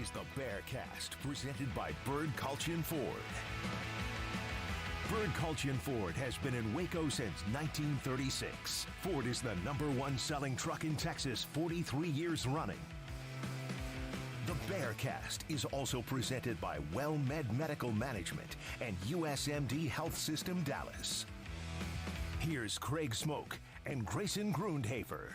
is the Bearcast, presented by Bird Culchion Ford. Bird Culchion Ford has been in Waco since 1936. Ford is the #1 selling truck in Texas, 43 years running. The Bearcast is also presented by WellMed Medical Management and USMD Health System Dallas. Here's Craig Smoke and Grayson Grundhafer.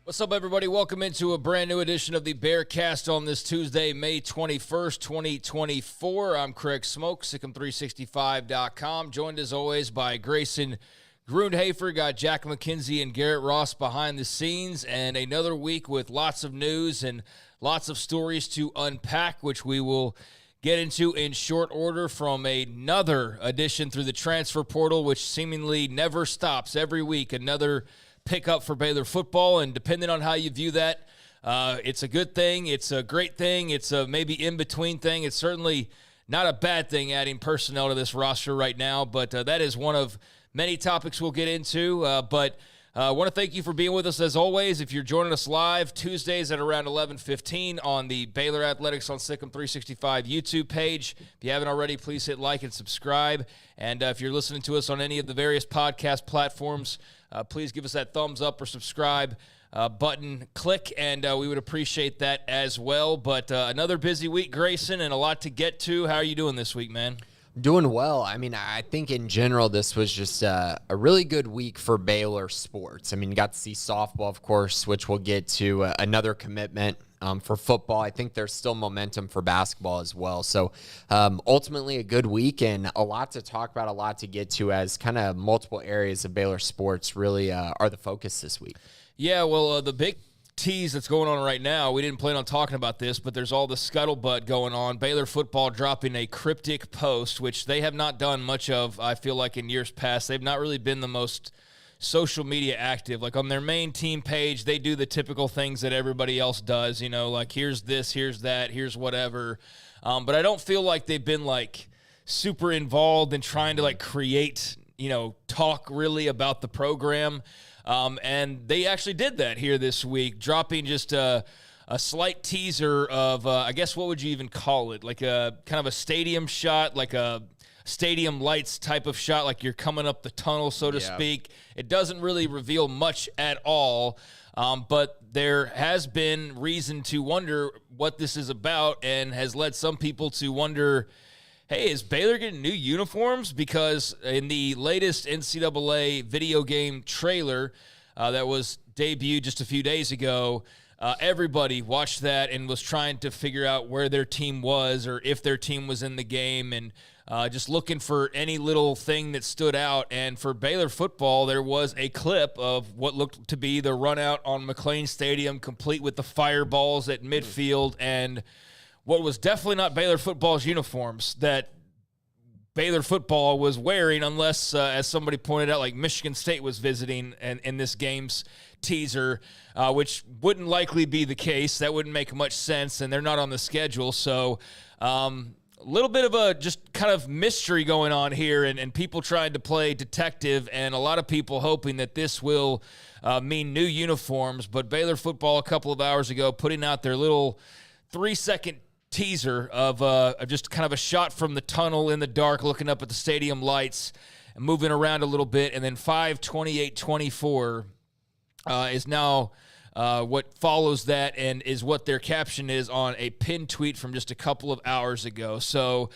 What's up, everybody? Welcome into a brand new edition of the Bearcast on this Tuesday, May 21st, 2024. I'm Craig Smoke, SicEm365.com, joined as always by Grayson Grundhafer. Got Jack McKenzie and Garrett Ross behind the scenes, and another week with lots of news and lots of stories to unpack, which we will get into in short order from another edition through the transfer portal, which seemingly never stops. Every week, another pickup for Baylor football, and depending on how you view that, it's a good thing, it's a great thing, it's a maybe in-between thing. It's certainly not a bad thing adding personnel to this roster right now, but that is one of many topics we'll get into. But I want to thank you for being with us as always. If you're joining us live Tuesdays at around 11:15 on the Baylor Athletics on SicEm365 YouTube page. If you haven't already, please hit like and subscribe. And if you're listening to us on any of the various podcast platforms, please give us that thumbs up or subscribe button click, and we would appreciate that as well. But another busy week, Grayson, and a lot to get to. How are you doing this week, man? Doing well. I mean, I think in general, this was just a really good week for Baylor sports. I mean, you got to see softball, of course, which we'll get to, another commitment for football. I think there's still momentum for basketball as well. So ultimately a good week and a lot to talk about, a lot to get to, as kind of multiple areas of Baylor sports really are the focus this week. Yeah, well, the big tease that's going on right now, we didn't plan on talking about this, but there's all the scuttlebutt going on. Baylor football dropping a cryptic post, which they have not done much of, I feel like, in years past. They've not really been the most social media active. Like on their main team page, they do the typical things that everybody else does, you know, like here's this, here's that, here's whatever. But I don't feel like they've been like super involved in trying to like create, you know, talk really about the program. And they actually did that here this week, dropping just a slight teaser of, I guess, what would you even call it? Like a kind of a stadium shot, like a stadium lights type of shot, like you're coming up the tunnel, so to speak. It doesn't really reveal much at all, but there has been reason to wonder what this is about, and has led some people to wonder, hey, is Baylor getting new uniforms? Because in the latest NCAA video game trailer that was debuted just a few days ago, everybody watched that and was trying to figure out where their team was or if their team was in the game, and just looking for any little thing that stood out. And for Baylor football, there was a clip of what looked to be the run out on McLean Stadium, complete with the fireballs at midfield, and what was definitely not Baylor football's uniforms that Baylor football was wearing, unless, as somebody pointed out, like Michigan State was visiting in this game's teaser, which wouldn't likely be the case. That wouldn't make much sense, and they're not on the schedule. So a little bit of a just kind of mystery going on here, and people trying to play detective, and a lot of people hoping that this will mean new uniforms. But Baylor football a couple of hours ago putting out their little 3-second teaser of just kind of a shot from the tunnel in the dark, looking up at the stadium lights and moving around a little bit. And then 5:28:24 is now what follows that, and is what their caption is on a pinned tweet from just a couple of hours ago. So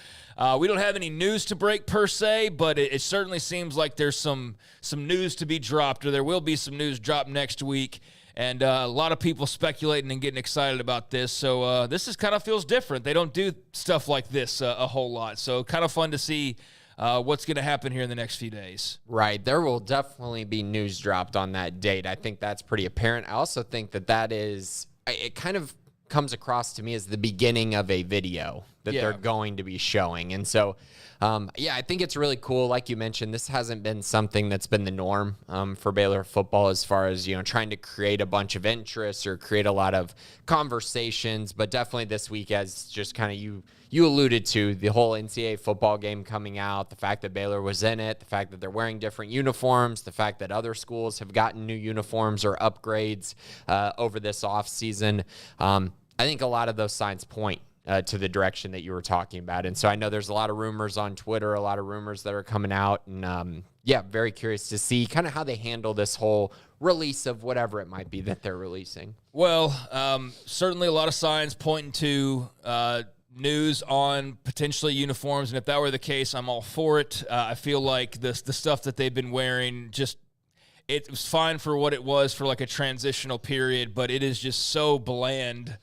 we don't have any news to break per se, but it certainly seems like there's some news to be dropped, or there will be some news dropped next week. And a lot of people speculating and getting excited about this. So this is kind of feels different. They don't do stuff like this a whole lot. So kind of fun to see what's going to happen here in the next few days. Right. There will definitely be news dropped on that date. I think that's pretty apparent. I also think that is, it kind of comes across to me as the beginning of a video that they're going to be showing. And so, I think it's really cool. Like you mentioned, this hasn't been something that's been the norm for Baylor football, as far as, trying to create a bunch of interest or create a lot of conversations. But definitely this week, as just kind of you alluded to, the whole NCAA football game coming out, the fact that Baylor was in it, the fact that they're wearing different uniforms, the fact that other schools have gotten new uniforms or upgrades over this offseason. I think a lot of those signs point to the direction that you were talking about. And so I know there's a lot of rumors on Twitter, a lot of rumors that are coming out. And very curious to see kind of how they handle this whole release of whatever it might be that they're releasing. Well, certainly a lot of signs pointing to news on potentially uniforms. And if that were the case, I'm all for it. I feel like the stuff that they've been wearing, it was fine for what it was for like a transitional period, but it is just so bland,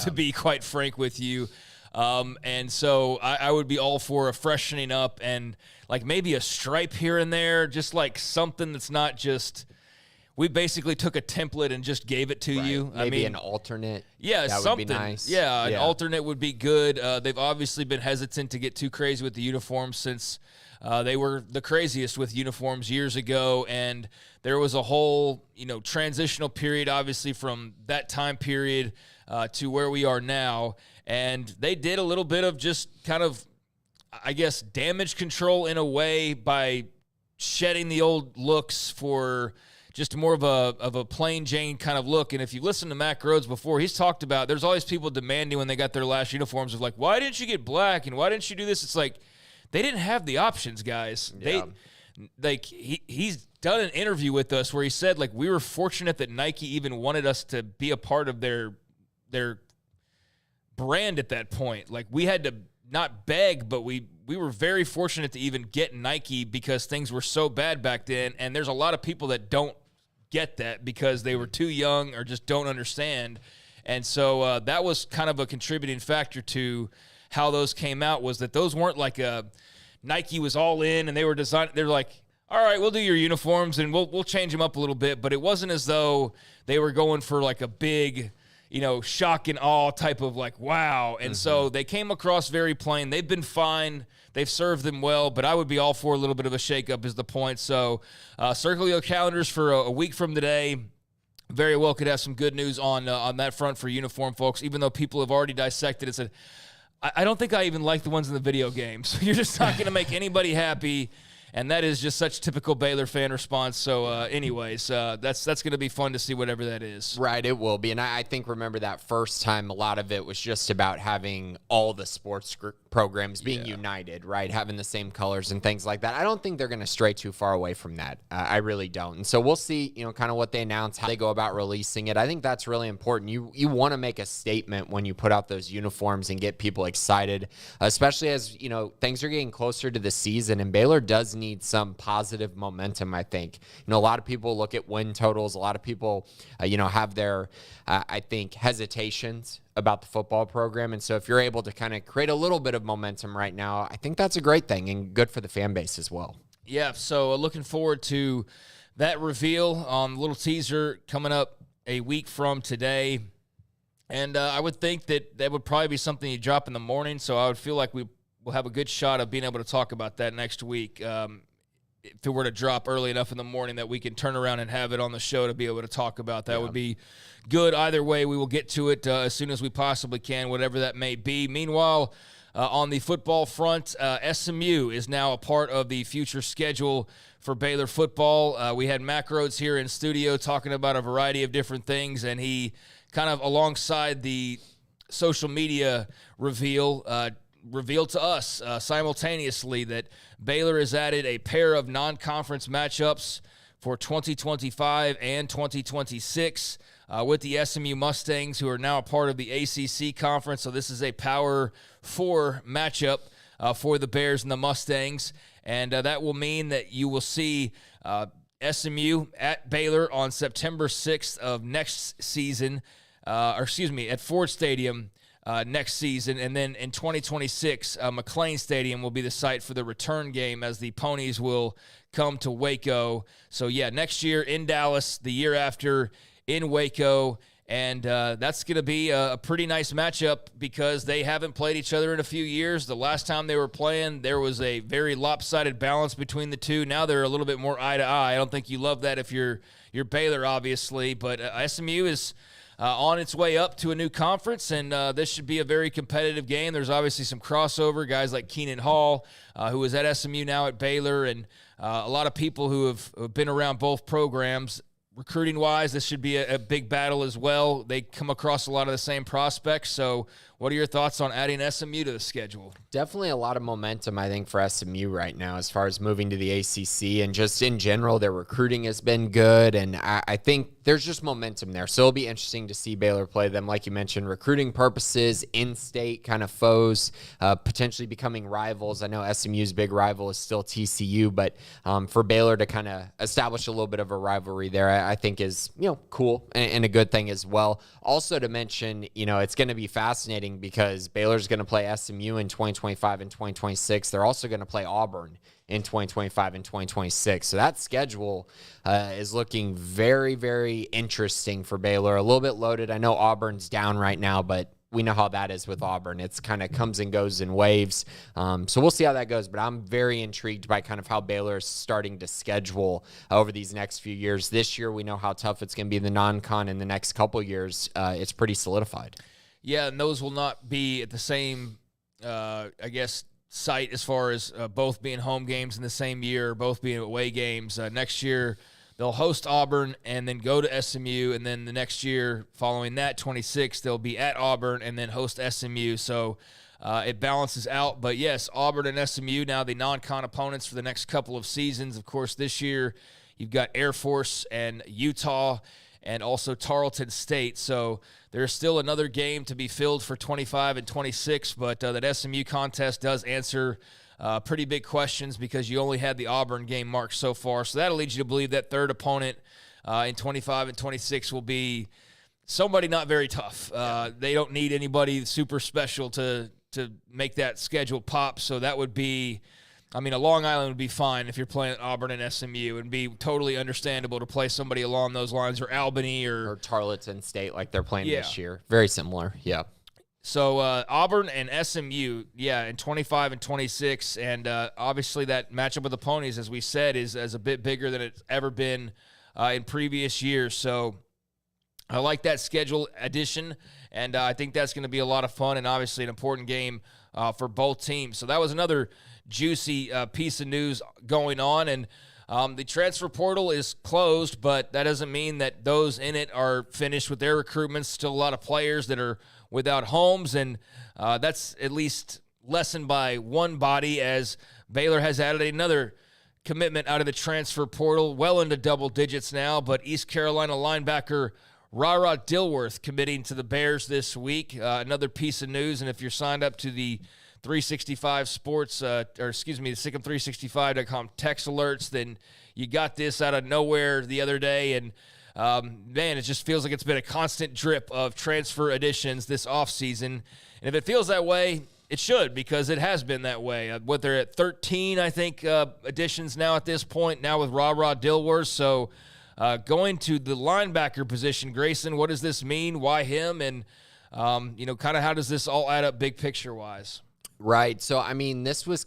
to be quite frank with you. And so I would be all for a freshening up and like maybe a stripe here and there, just like something that's not just, we basically took a template and just gave it to you. Maybe an alternate. Yeah, that something. Would be nice. Yeah, an alternate would be good. They've obviously been hesitant to get too crazy with the uniforms since they were the craziest with uniforms years ago, and there was a whole, transitional period, obviously, from that time period to where we are now. And they did a little bit of just kind of, I guess, damage control in a way by shedding the old looks for just more of a plain Jane kind of look. And if you listen to Mac Rhodes before, he's talked about there's always people demanding when they got their last uniforms of like, why didn't you get black and why didn't you do this? It's like they didn't have the options, guys. Yeah. He's done an interview with us where he said like we were fortunate that Nike even wanted us to be a part of their brand at that point. Like we had to not beg, but we were very fortunate to even get Nike because things were so bad back then. And there's a lot of people that don't get that because they were too young or just don't understand. And so that was kind of a contributing factor to how those came out, was that those weren't like Nike was all in and they were designed. They're like, all right, we'll do your uniforms and we'll change them up a little bit. But it wasn't as though they were going for like a big, shock and awe type of like, wow. And so they came across very plain. They've been fine. They've served them well, but I would be all for a little bit of a shakeup is the point. So circle your calendars for a week from today. Very well could have some good news on that front for uniform folks, even though people have already dissected it. Said, I don't think I even like the ones in the video games. You're just not going to make anybody happy. And that is just such typical Baylor fan response. So anyways, that's going to be fun to see whatever that is. Right, it will be. And I think, remember that first time, a lot of it was just about having all the sports programs being united, right? Having the same colors and things like that. I don't think they're going to stray too far away from that. I really don't. And so we'll see, kind of what they announce, how they go about releasing it. I think that's really important. You want to make a statement when you put out those uniforms and get people excited, especially as, things are getting closer to the season. And Baylor does need some positive momentum, I think. A lot of people look at win totals. A lot of people, have their, I think, hesitations about the football program. And so if you're able to kind of create a little bit of momentum right now, I think that's a great thing and good for the fan base as well. Yeah, so looking forward to that reveal. Little teaser coming up a week from today. And I would think that would probably be something you drop in the morning, so I would feel like we'll have a good shot of being able to talk about that next week. If it were to drop early enough in the morning that we can turn around and have it on the show to be able to talk about, that would be good. Either way, we will get to it as soon as we possibly can, whatever that may be. Meanwhile, on the football front, SMU is now a part of the future schedule for Baylor football. We had Mac Rhodes here in studio talking about a variety of different things, and he kind of alongside the social media revealed to us simultaneously that Baylor has added a pair of non-conference matchups for 2025 and 2026 with the SMU Mustangs, who are now a part of the ACC conference. So this is a Power 4 matchup for the Bears and the Mustangs. And that will mean that you will see SMU at Baylor on September 6th of next season, at Ford Stadium next season. And then in 2026, McLean Stadium will be the site for the return game as the Ponies will come to Waco. So, next year in Dallas, the year after in Waco. And that's going to be a pretty nice matchup because they haven't played each other in a few years. The last time they were playing, there was a very lopsided balance between the two. Now they're a little bit more eye to eye. I don't think you love that if you're Baylor, obviously. But SMU is on its way up to a new conference, and this should be a very competitive game. There's obviously some crossover, guys like Keenan Hall, who is at SMU now at Baylor, and a lot of people who have been around both programs recruiting-wise, this should be a big battle as well. They come across a lot of the same prospects. So what are your thoughts on adding SMU to the schedule? Definitely a lot of momentum, I think, for SMU right now as far as moving to the ACC. And just in general, their recruiting has been good. And I think there's just momentum there. So it'll be interesting to see Baylor play them, like you mentioned, recruiting purposes, in-state kind of foes, potentially becoming rivals. I know SMU's big rival is still TCU, but for Baylor to kind of establish a little bit of a rivalry there, I think is, cool and a good thing as well. Also to mention, it's going to be fascinating because Baylor's going to play SMU in 2025 and 2026. They're also going to play Auburn in 2025 and 2026. So that schedule is looking very, very interesting for Baylor. A little bit loaded. I know Auburn's down right now, but we know how that is with Auburn. It's kind of comes and goes in waves. So we'll see how that goes. But I'm very intrigued by kind of how Baylor is starting to schedule over these next few years. This year, we know how tough it's going to be in the non-con. In the next couple years, it's pretty solidified. Yeah, and those will not be at the same, site as far as both being home games in the same year, both being away games. Next year, they'll host Auburn and then go to SMU, and then the next year following that, 26, they'll be at Auburn and then host SMU. So it balances out. But, yes, Auburn and SMU now the non-con opponents for the next couple of seasons. Of course, this year you've got Air Force and Utah and also Tarleton State. So there's still another game to be filled for 25 and 26, but that SMU contest does answer pretty big questions because you only had the Auburn game marked so far. So that'll lead you to believe that third opponent in 25 and 26 will be somebody not very tough. They don't need anybody super special to make that schedule pop. So that would be, a Long Island would be fine if you're playing Auburn and SMU. It would be totally understandable to play somebody along those lines, or Albany or Tarleton State like they're playing this year. Very similar, yeah. So Auburn and SMU, in 25 and 26, and obviously that matchup with the Ponies, as we said, is a bit bigger than it's ever been in previous years. So I like that schedule addition, and I think that's going to be a lot of fun and obviously an important game for both teams. So that was another juicy piece of news going on, and the transfer portal is closed, but that doesn't mean that those in it are finished with their recruitments. Still a lot of players that are without homes, and that's at least lessened by one body as Baylor has added another commitment out of the transfer portal, well into double digits now, but East Carolina linebacker Rara Dilworth committing to the Bears this week. Another piece of news, and if you're signed up to the 365 Sports, the SicEm365.com text alerts, then you got this out of nowhere the other day, and man, it just feels like it's been a constant drip of transfer additions this offseason. And if it feels that way, it should, because it has been that way. They're at 13, I think, additions now at this point, now with Rara Dilworth. So going to the linebacker position, Grayson, what does this mean? Why him? And, kind of how does this all add up big picture-wise? Right. So, this was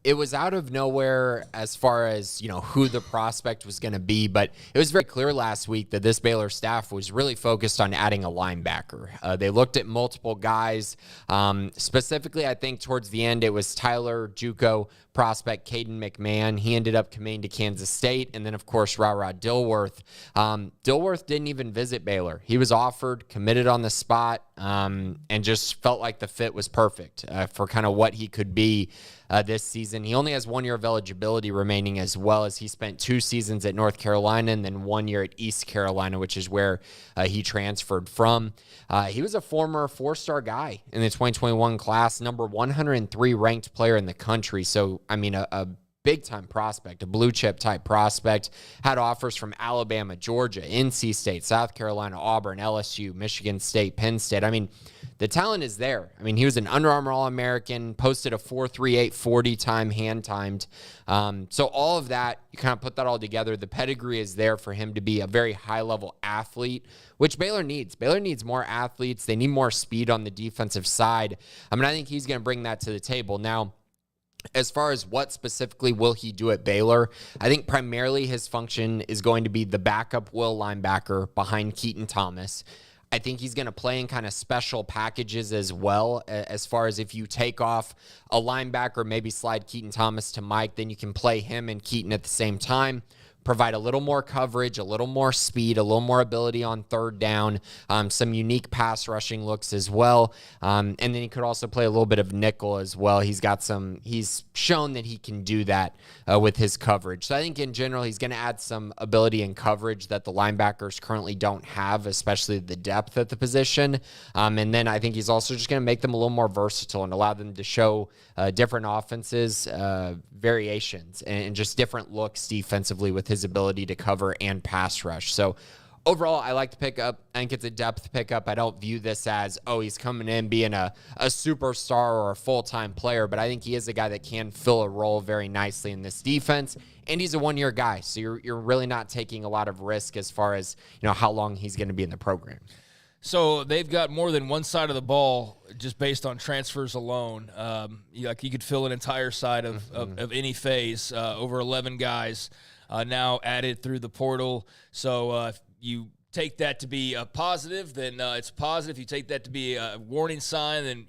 it was out of nowhere as far as, who the prospect was going to be, but it was very clear last week that this Baylor staff was really focused on adding a linebacker. They looked at multiple guys. Specifically, I think towards the end, it was Tyler JUCO prospect Caden McMahon. He ended up committing to Kansas State. And then, of course, Rara Dilworth. Dilworth didn't even visit Baylor. He was offered, committed on the spot, and just felt like the fit was perfect for kind of what he could be this season. He only has 1 year of eligibility remaining, as well as he spent 2 seasons at North Carolina and then 1 year at East Carolina, which is where he transferred from. He was a former 4-star guy in the 2021 class, number 103 ranked player in the country. So, a big-time prospect, a blue-chip type prospect, had offers from Alabama, Georgia, NC State, South Carolina, Auburn, LSU, Michigan State, Penn State. The talent is there. He was an Under Armour All-American, posted a 4.38 40 time, hand-timed. So all of that, you kind of put that all together. The pedigree is there for him to be a very high-level athlete, which Baylor needs. Baylor needs more athletes. They need more speed on the defensive side. I think he's going to bring that to the table. Now, as far as what specifically will he do at Baylor, I think primarily his function is going to be the backup will linebacker behind Keaton Thomas. I think he's going to play in kind of special packages as well, as far as if you take off a linebacker, maybe slide Keaton Thomas to Mike, then you can play him and Keaton at the same time. provide a little more coverage, a little more speed, a little more ability on third down, some unique pass rushing looks as well. And then he could also play a little bit of nickel as well. He's shown that he can do that with his coverage. So I think in general, he's going to add some ability and coverage that the linebackers currently don't have, especially the depth at the position. And then I think he's also just going to make them a little more versatile and allow them to show different offenses, variations, and just different looks defensively with his ability to cover and pass rush. So overall, I like the pickup. I think it's a depth pickup. I don't view this as, he's coming in being a superstar or a full-time player, but I think he is a guy that can fill a role very nicely in this defense, and he's a one-year guy, so you're really not taking a lot of risk as far as how long he's going to be in the program. So they've got more than one side of the ball just based on transfers alone. You could fill an entire side of any phase. Over 11 guys now added through the portal. So if you take that to be a positive, then it's positive. If you take that to be a warning sign, then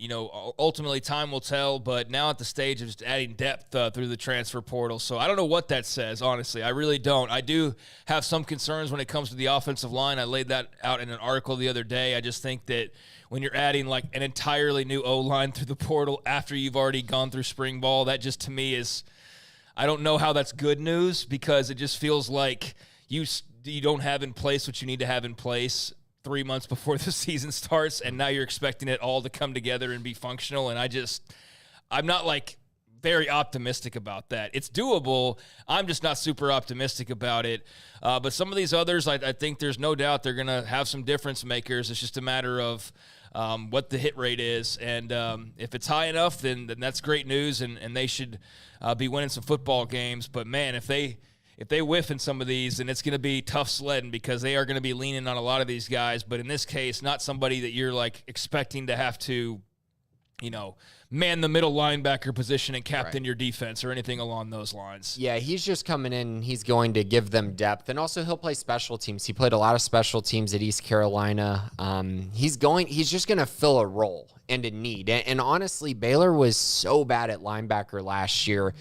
ultimately time will tell. But now at the stage of just adding depth through the transfer portal, so I don't know what that says. Honestly, I really don't. I do have some concerns when it comes to the offensive line. I laid that out in an article the other day. I just think that when you're adding like an entirely new O-line through the portal after you've already gone through spring ball, that just to me is, I don't know how that's good news, because it just feels like you don't have in place what you need to have in place 3 months before the season starts, and now you're expecting it all to come together and be functional. And I'm not like very optimistic about that. It's doable. I'm just not super optimistic about it. But some of these others, I think there's no doubt they're going to have some difference makers. It's just a matter of what the hit rate is. And if it's high enough, then that's great news, and they should be winning some football games. But, man, if they whiff in some of these, then it's going to be tough sledding, because they are going to be leaning on a lot of these guys. But in this case, not somebody that you're like expecting to have to, man the middle linebacker position and captain your defense or anything along those lines. Yeah, he's just coming in. He's going to give them depth, and also he'll play special teams. He played a lot of special teams at East Carolina. He's just going to fill a role and a need. And honestly, Baylor was so bad at linebacker last year.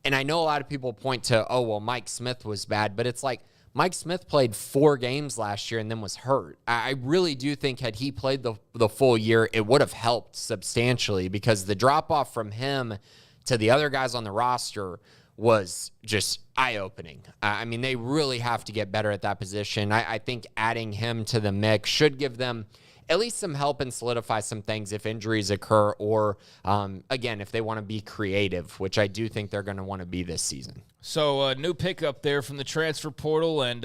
And I know a lot of people point to, Mike Smith was bad, but it's like Mike Smith played 4 games last year and then was hurt. I really do think had he played the full year, it would have helped substantially, because the drop-off from him to the other guys on the roster was just eye-opening. I mean, they really have to get better at that position. I think adding him to the mix should give them at least some help and solidify some things if injuries occur, or, again, if they want to be creative, which I do think they're going to want to be this season. So, new pickup there from the transfer portal, and,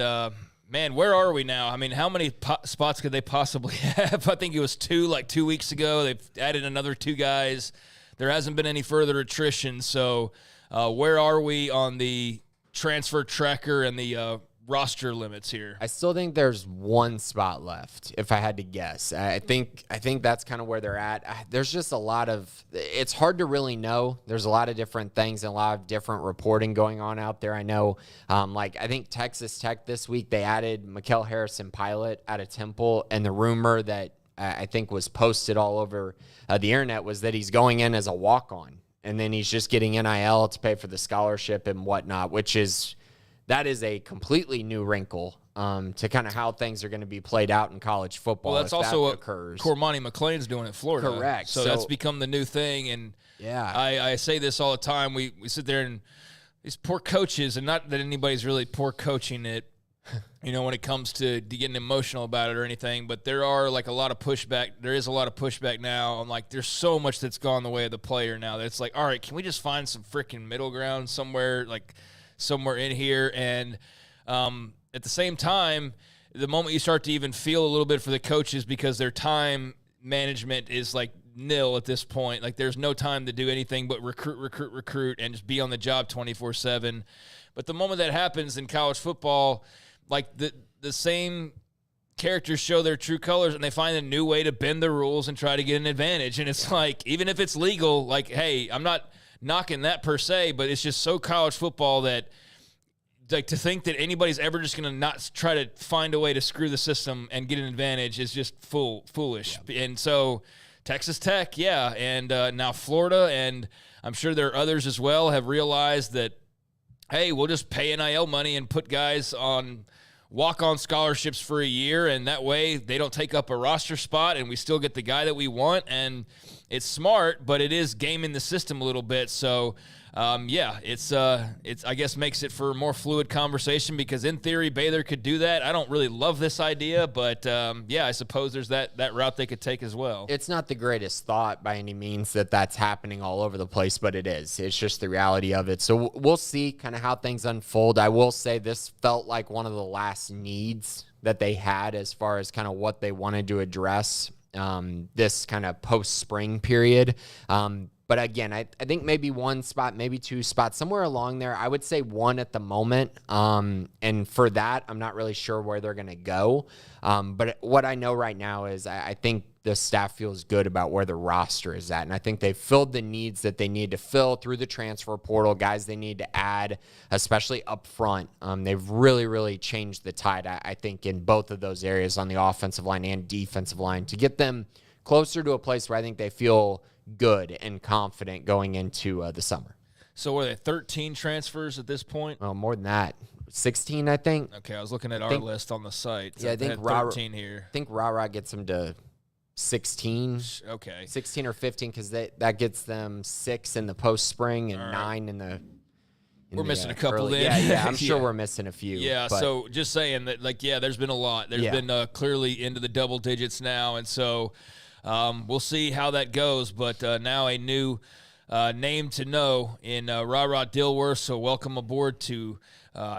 man, where are we now? I mean, how many spots could they possibly have? I think it was 2 2 weeks ago. They've added another 2 guys. There hasn't been any further attrition, so where are we on the transfer tracker and the roster limits here? I still think there's 1 spot left, if I had to guess. I think that's kind of where they're at. There's just a lot of, it's hard to really know. There's a lot of different things and a lot of different reporting going on out there. I know, I think Texas Tech this week, they added Mikael Harrison-Pilot out of Temple, and the rumor that I think was posted all over the internet was that he's going in as a walk-on, and then he's just getting NIL to pay for the scholarship and whatnot, that is a completely new wrinkle to kind of how things are going to be played out in college football. Well, that's also what Cormani McClain's doing at Florida. Correct. So that's become the new thing. And yeah, I say this all the time. We sit there and these poor coaches, and not that anybody's really poor coaching it, when it comes to getting emotional about it or anything, but there are like a lot of pushback. There is a lot of pushback now. I'm like, there's so much that's gone the way of the player now that it's like, all right, can we just find some freaking middle ground somewhere in here? And at the same time, the moment you start to even feel a little bit for the coaches, because their time management is like nil at this point. Like, there's no time to do anything but recruit, and just be on the job 24/7. But the moment that happens in college football, like the same characters show their true colors, and they find a new way to bend the rules and try to get an advantage. And it's like, even if it's legal, like, hey, I'm not knocking that per se, but it's just so college football that, like, to think that anybody's ever just going to not try to find a way to screw the system and get an advantage is just foolish. Yeah. And so Texas Tech, and now Florida, and I'm sure there are others as well, have realized that hey, we'll just pay NIL money and put guys on walk-on scholarships for a year, and that way they don't take up a roster spot and we still get the guy that we want. And it's smart, but it is gaming the system a little bit. So it's I guess makes it for a more fluid conversation, because in theory Baylor could do that. I don't really love this idea, but I suppose there's that route they could take as well. It's not the greatest thought by any means that's happening all over the place, but it is. It's just the reality of it. So we'll see kind of how things unfold. I will say this felt like one of the last needs that they had as far as kind of what they wanted to address this kind of post-spring period. But again, I think maybe one spot, maybe two spots, somewhere along there. I would say one at the moment. And for that, I'm not really sure where they're going to go. But what I know right now is I think the staff feels good about where the roster is at. And I think they've filled the needs that they need to fill through the transfer portal, guys they need to add, especially up front. They've really, really changed the tide, I think, in both of those areas on the offensive line and defensive line to get them closer to a place where I think they feel good and confident going into the summer. So were there 13 transfers at this point? Well, more than that. 16, I think. Okay, I was looking at our list on the site. So yeah, I think 13 here. I think Ra gets them to 16. Okay. 16 or 15, because that gets them 6 in the post-spring and 9 in the we're missing a couple early. then. Yeah, I'm sure we're missing a few. Yeah, so just saying that, there's been a lot. There's been clearly into the double digits now, and so we'll see how that goes. But now a new name to know in Ra Dilworth, so welcome aboard to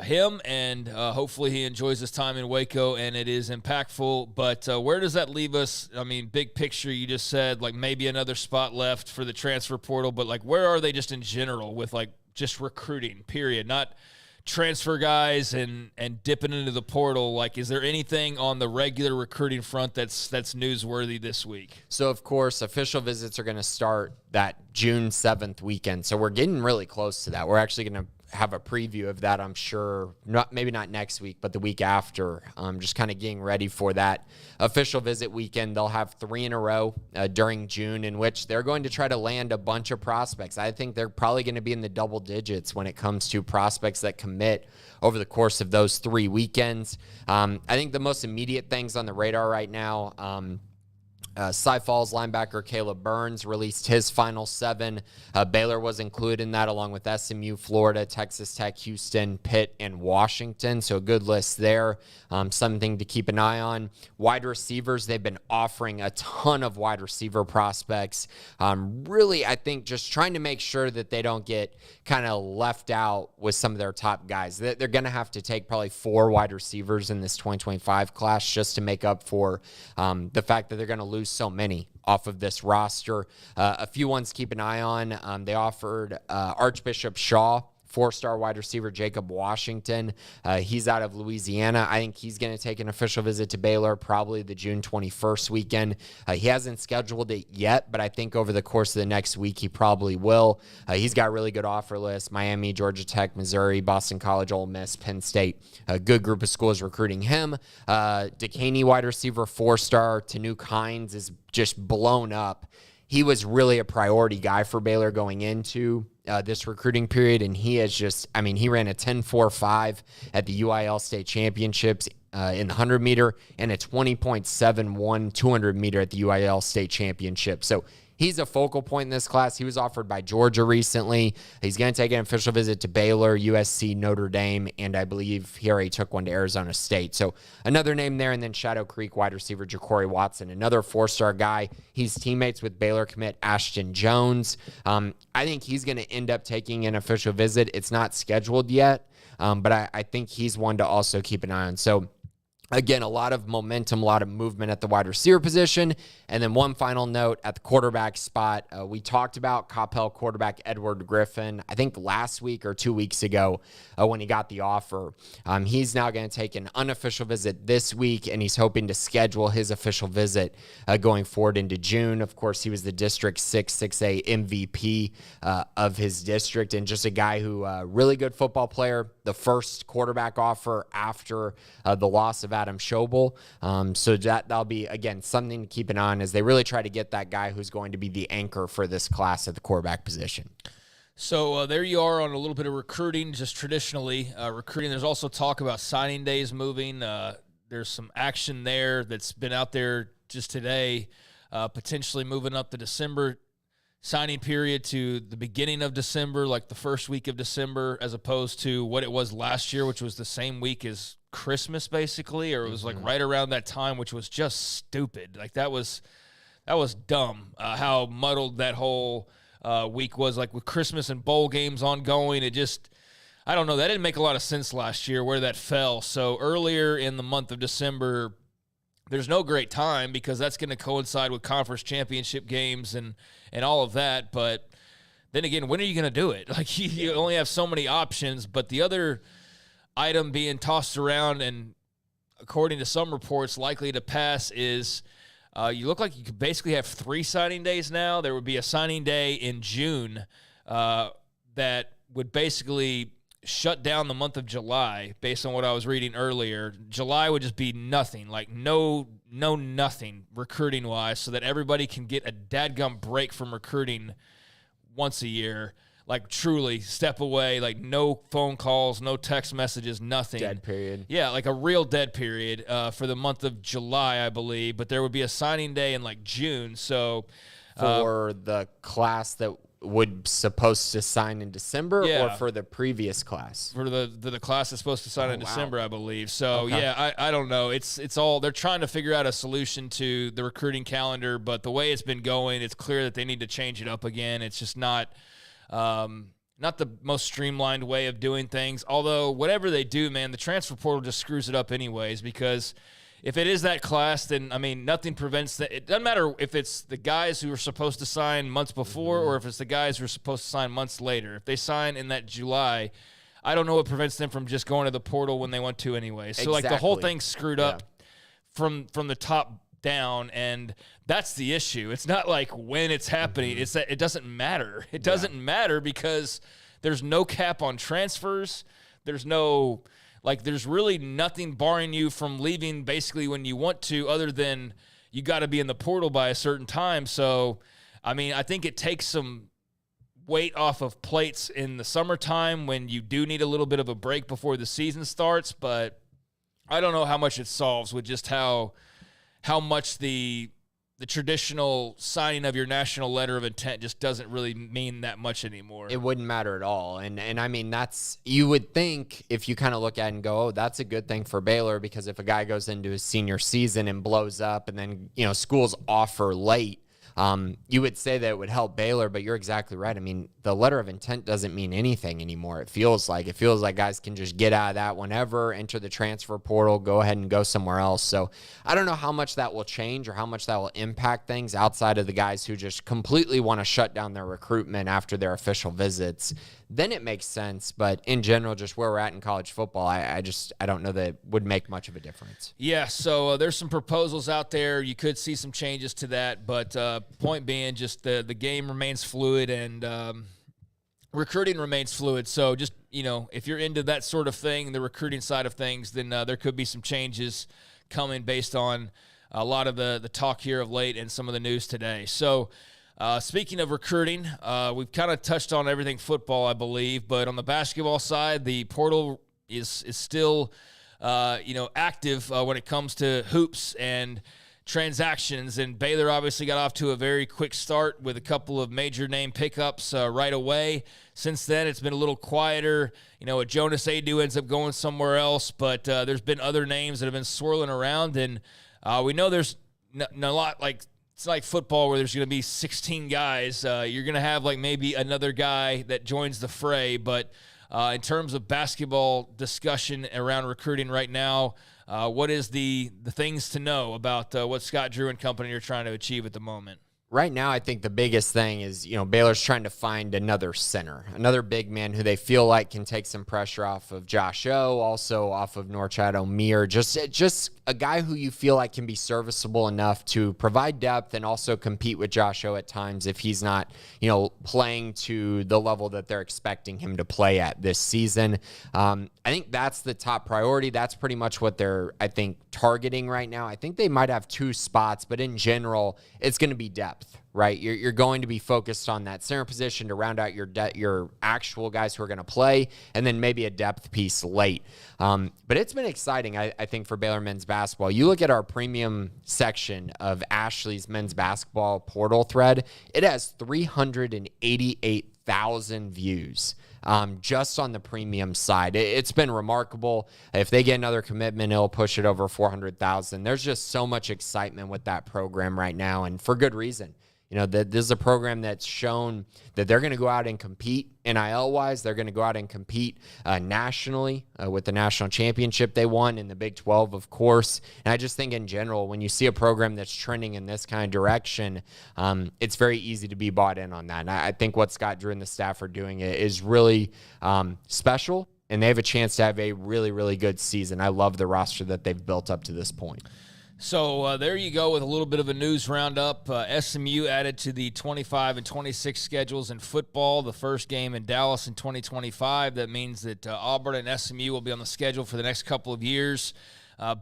him, and hopefully he enjoys his time in Waco and it is impactful. But where does that leave us? I mean, big picture, you just said maybe another spot left for the transfer portal, but where are they just in general with just recruiting, period, not transfer guys and dipping into the portal? Is there anything on the regular recruiting front that's newsworthy this week? So, of course, official visits are going to start that June 7th weekend. So we're getting really close to that. We're actually going to have a preview of that, I'm sure, maybe not next week, but the week after. Just kind of getting ready for that official visit weekend. They'll have 3 in a row during June, in which they're going to try to land a bunch of prospects. I think they're probably going to be in the double digits when it comes to prospects that commit over the course of those 3 weekends. I think the most immediate things on the radar right now, Cy Falls linebacker Caleb Burns released his final 7. Baylor was included in that, along with SMU, Florida, Texas Tech, Houston, Pitt, and Washington. So a good list there. Something to keep an eye on. Wide receivers, they've been offering a ton of wide receiver prospects. Really, I think just trying to make sure that they don't get kind of left out with some of their top guys. They're going to have to take probably 4 wide receivers in this 2025 class just to make up for the fact that they're going to lose so many off of this roster. A few ones to keep an eye on. They offered Archbishop Shaw, 4-star wide receiver Jacob Washington. He's out of Louisiana. I think he's going to take an official visit to Baylor probably the June 21st weekend. He hasn't scheduled it yet, but I think over the course of the next week he probably will. He's got a really good offer list: Miami, Georgia Tech, Missouri, Boston College, Ole Miss, Penn State. A good group of schools recruiting him. Dekaney wide receiver 4-star Tanuk Hines is just blown up. He was really a priority guy for Baylor going into this recruiting period, and he has just, he ran a 10.45 at the UIL state championships in the 100-meter and a 20.71 200-meter at the UIL state championship. So he's a focal point in this class. He was offered by Georgia recently. He's going to take an official visit to Baylor, USC, Notre Dame, and I believe he already took one to Arizona State. So another name there, and then Shadow Creek wide receiver Ja'Cory Watson, another 4-star guy. He's teammates with Baylor commit Ashton Jones. I think he's going to end up taking an official visit. It's not scheduled yet, but I think he's one to also keep an eye on. So again, a lot of momentum, a lot of movement at the wide receiver position. And then one final note at the quarterback spot. We talked about Coppell quarterback Edward Griffin, I think last week or 2 weeks ago when he got the offer. He's now going to take an unofficial visit this week, and he's hoping to schedule his official visit going forward into June. Of course, he was the District 6A MVP of his district, and just a guy who really good football player, the first quarterback offer after the loss of Adam Schobel. So that'll be, again, something to keep an eye on as they really try to get that guy who's going to be the anchor for this class at the quarterback position. So there you are on a little bit of recruiting, just traditionally recruiting. There's also talk about signing days moving. There's some action there that's been out there just today, potentially moving up the December signing period to the beginning of December, like the first week of December, as opposed to what it was last year, which was the same week as Christmas, basically, or it was like right around that time, which was just stupid. Like that was dumb. How muddled that whole week was, like with Christmas and bowl games ongoing. It just, I don't know. That didn't make a lot of sense last year where that fell. So earlier in the month of December, there's no great time because that's going to coincide with conference championship games and all of that. But then again, when are you going to do it? Like you only have so many options. But the other item being tossed around and according to some reports likely to pass is you look like you could basically have 3 signing days now. There would be a signing day in June that would basically shut down the month of July based on what I was reading earlier. July would just be nothing, like no nothing recruiting-wise, so that everybody can get a dadgum break from recruiting once a year. Like truly step away, like no phone calls, no text messages, nothing. Dead period. Yeah, like a real dead period for the month of July, I believe. But there would be a signing day in like June. So for the class that would supposed to sign in December, Yeah. or for the previous class? for the class that's supposed to sign in wow. December, I believe. So Okay. yeah, I don't know. It's all, they're trying to figure out a solution to the recruiting calendar, but the way it's been going, it's clear that they need to change it up again. It's just not the most streamlined way of doing things. Although whatever they do, man, the transfer portal just screws it up anyways, because if it is that class, then, I mean, nothing prevents that. It doesn't matter if it's the guys who are supposed to sign months before or if it's the guys who are supposed to sign months later. If they sign in that July, I don't know what prevents them from just going to the portal when they want to anyway. So, like, the whole thing's screwed up from the top down, and that's the issue. It's not like when it's happening. It's that it doesn't matter. It doesn't matter because there's no cap on transfers. There's no... Like, there's really nothing barring you from leaving basically when you want to, other than you got to be in the portal by a certain time. So, I mean, I think it takes some weight off of plates in the summertime when you do need a little bit of a break before the season starts. But I don't know how much it solves with just how much the traditional signing of your national letter of intent just doesn't really mean that much anymore. It wouldn't matter at all. And I mean, that's, you would think if you kind of look at it and go, oh, that's a good thing for Baylor, because if a guy goes into his senior season and blows up and then, you know, schools offer late, you would say that it would help Baylor, but you're exactly right. I mean, the letter of intent doesn't mean anything anymore. It feels like guys can just get out of that whenever, enter the transfer portal, go ahead and go somewhere else. So I don't know how much that will change or how much that will impact things outside of the guys who just completely want to shut down their recruitment after their official visits. Then it makes sense. But in general, just where we're at in college football, I don't know that it would make much of a difference. Yeah, so there's some proposals out there. You could see some changes to that, but point being, just the game remains fluid and recruiting remains fluid. So just, you know, if you're into that sort of thing, the recruiting side of things, then there could be some changes coming based on a lot of the talk here of late and some of the news today. So speaking of recruiting, we've kind of touched on everything football, I believe, but on the basketball side, the portal is still active when it comes to hoops and transactions, and Baylor obviously got off to a very quick start with a couple of major name pickups right away. Since then, it's been a little quieter. You know, Jonas Adu ends up going somewhere else, but there's been other names that have been swirling around, and we know there's a lot, like, it's like football where there's going to be 16 guys. You're going to have like maybe another guy that joins the fray, but in terms of basketball discussion around recruiting right now, what is the things to know about what Scott Drew and company are trying to achieve at the moment? Right now, I think the biggest thing is, you know, Baylor's trying to find another center, another big man who they feel like can take some pressure off of Josh O, also off of Norchad Omier, just a guy who you feel like can be serviceable enough to provide depth and also compete with Josh O at times if he's not, you know, playing to the level that they're expecting him to play at this season. I think that's the top priority. That's pretty much what they're, I think, targeting right now. I think they might have 2 spots, but in general, it's going to be depth. depth, right? You're going to be focused on that center position to round out your actual guys who are going to play, and then maybe a depth piece late. But it's been exciting, I think, for Baylor men's basketball. You look at our premium section of Ashley's men's basketball portal thread, it has 388,000 views. Just on the premium side. It's been remarkable. If they get another commitment, it'll push it over 400,000. There's just so much excitement with that program right now, and for good reason. You know, this is a program that's shown that they're going to go out and compete NIL-wise. They're going to go out and compete nationally with the national championship they won in the Big 12, of course. And I just think in general, when you see a program that's trending in this kind of direction, it's very easy to be bought in on that. And I think what Scott Drew and the staff are doing is really special, and they have a chance to have a really, really good season. I love the roster that they've built up to this point. So there you go with a little bit of a news roundup. SMU added to the 25 and 26 schedules in football, the first game in Dallas in 2025. That means that Auburn and SMU will be on the schedule for the next couple of years.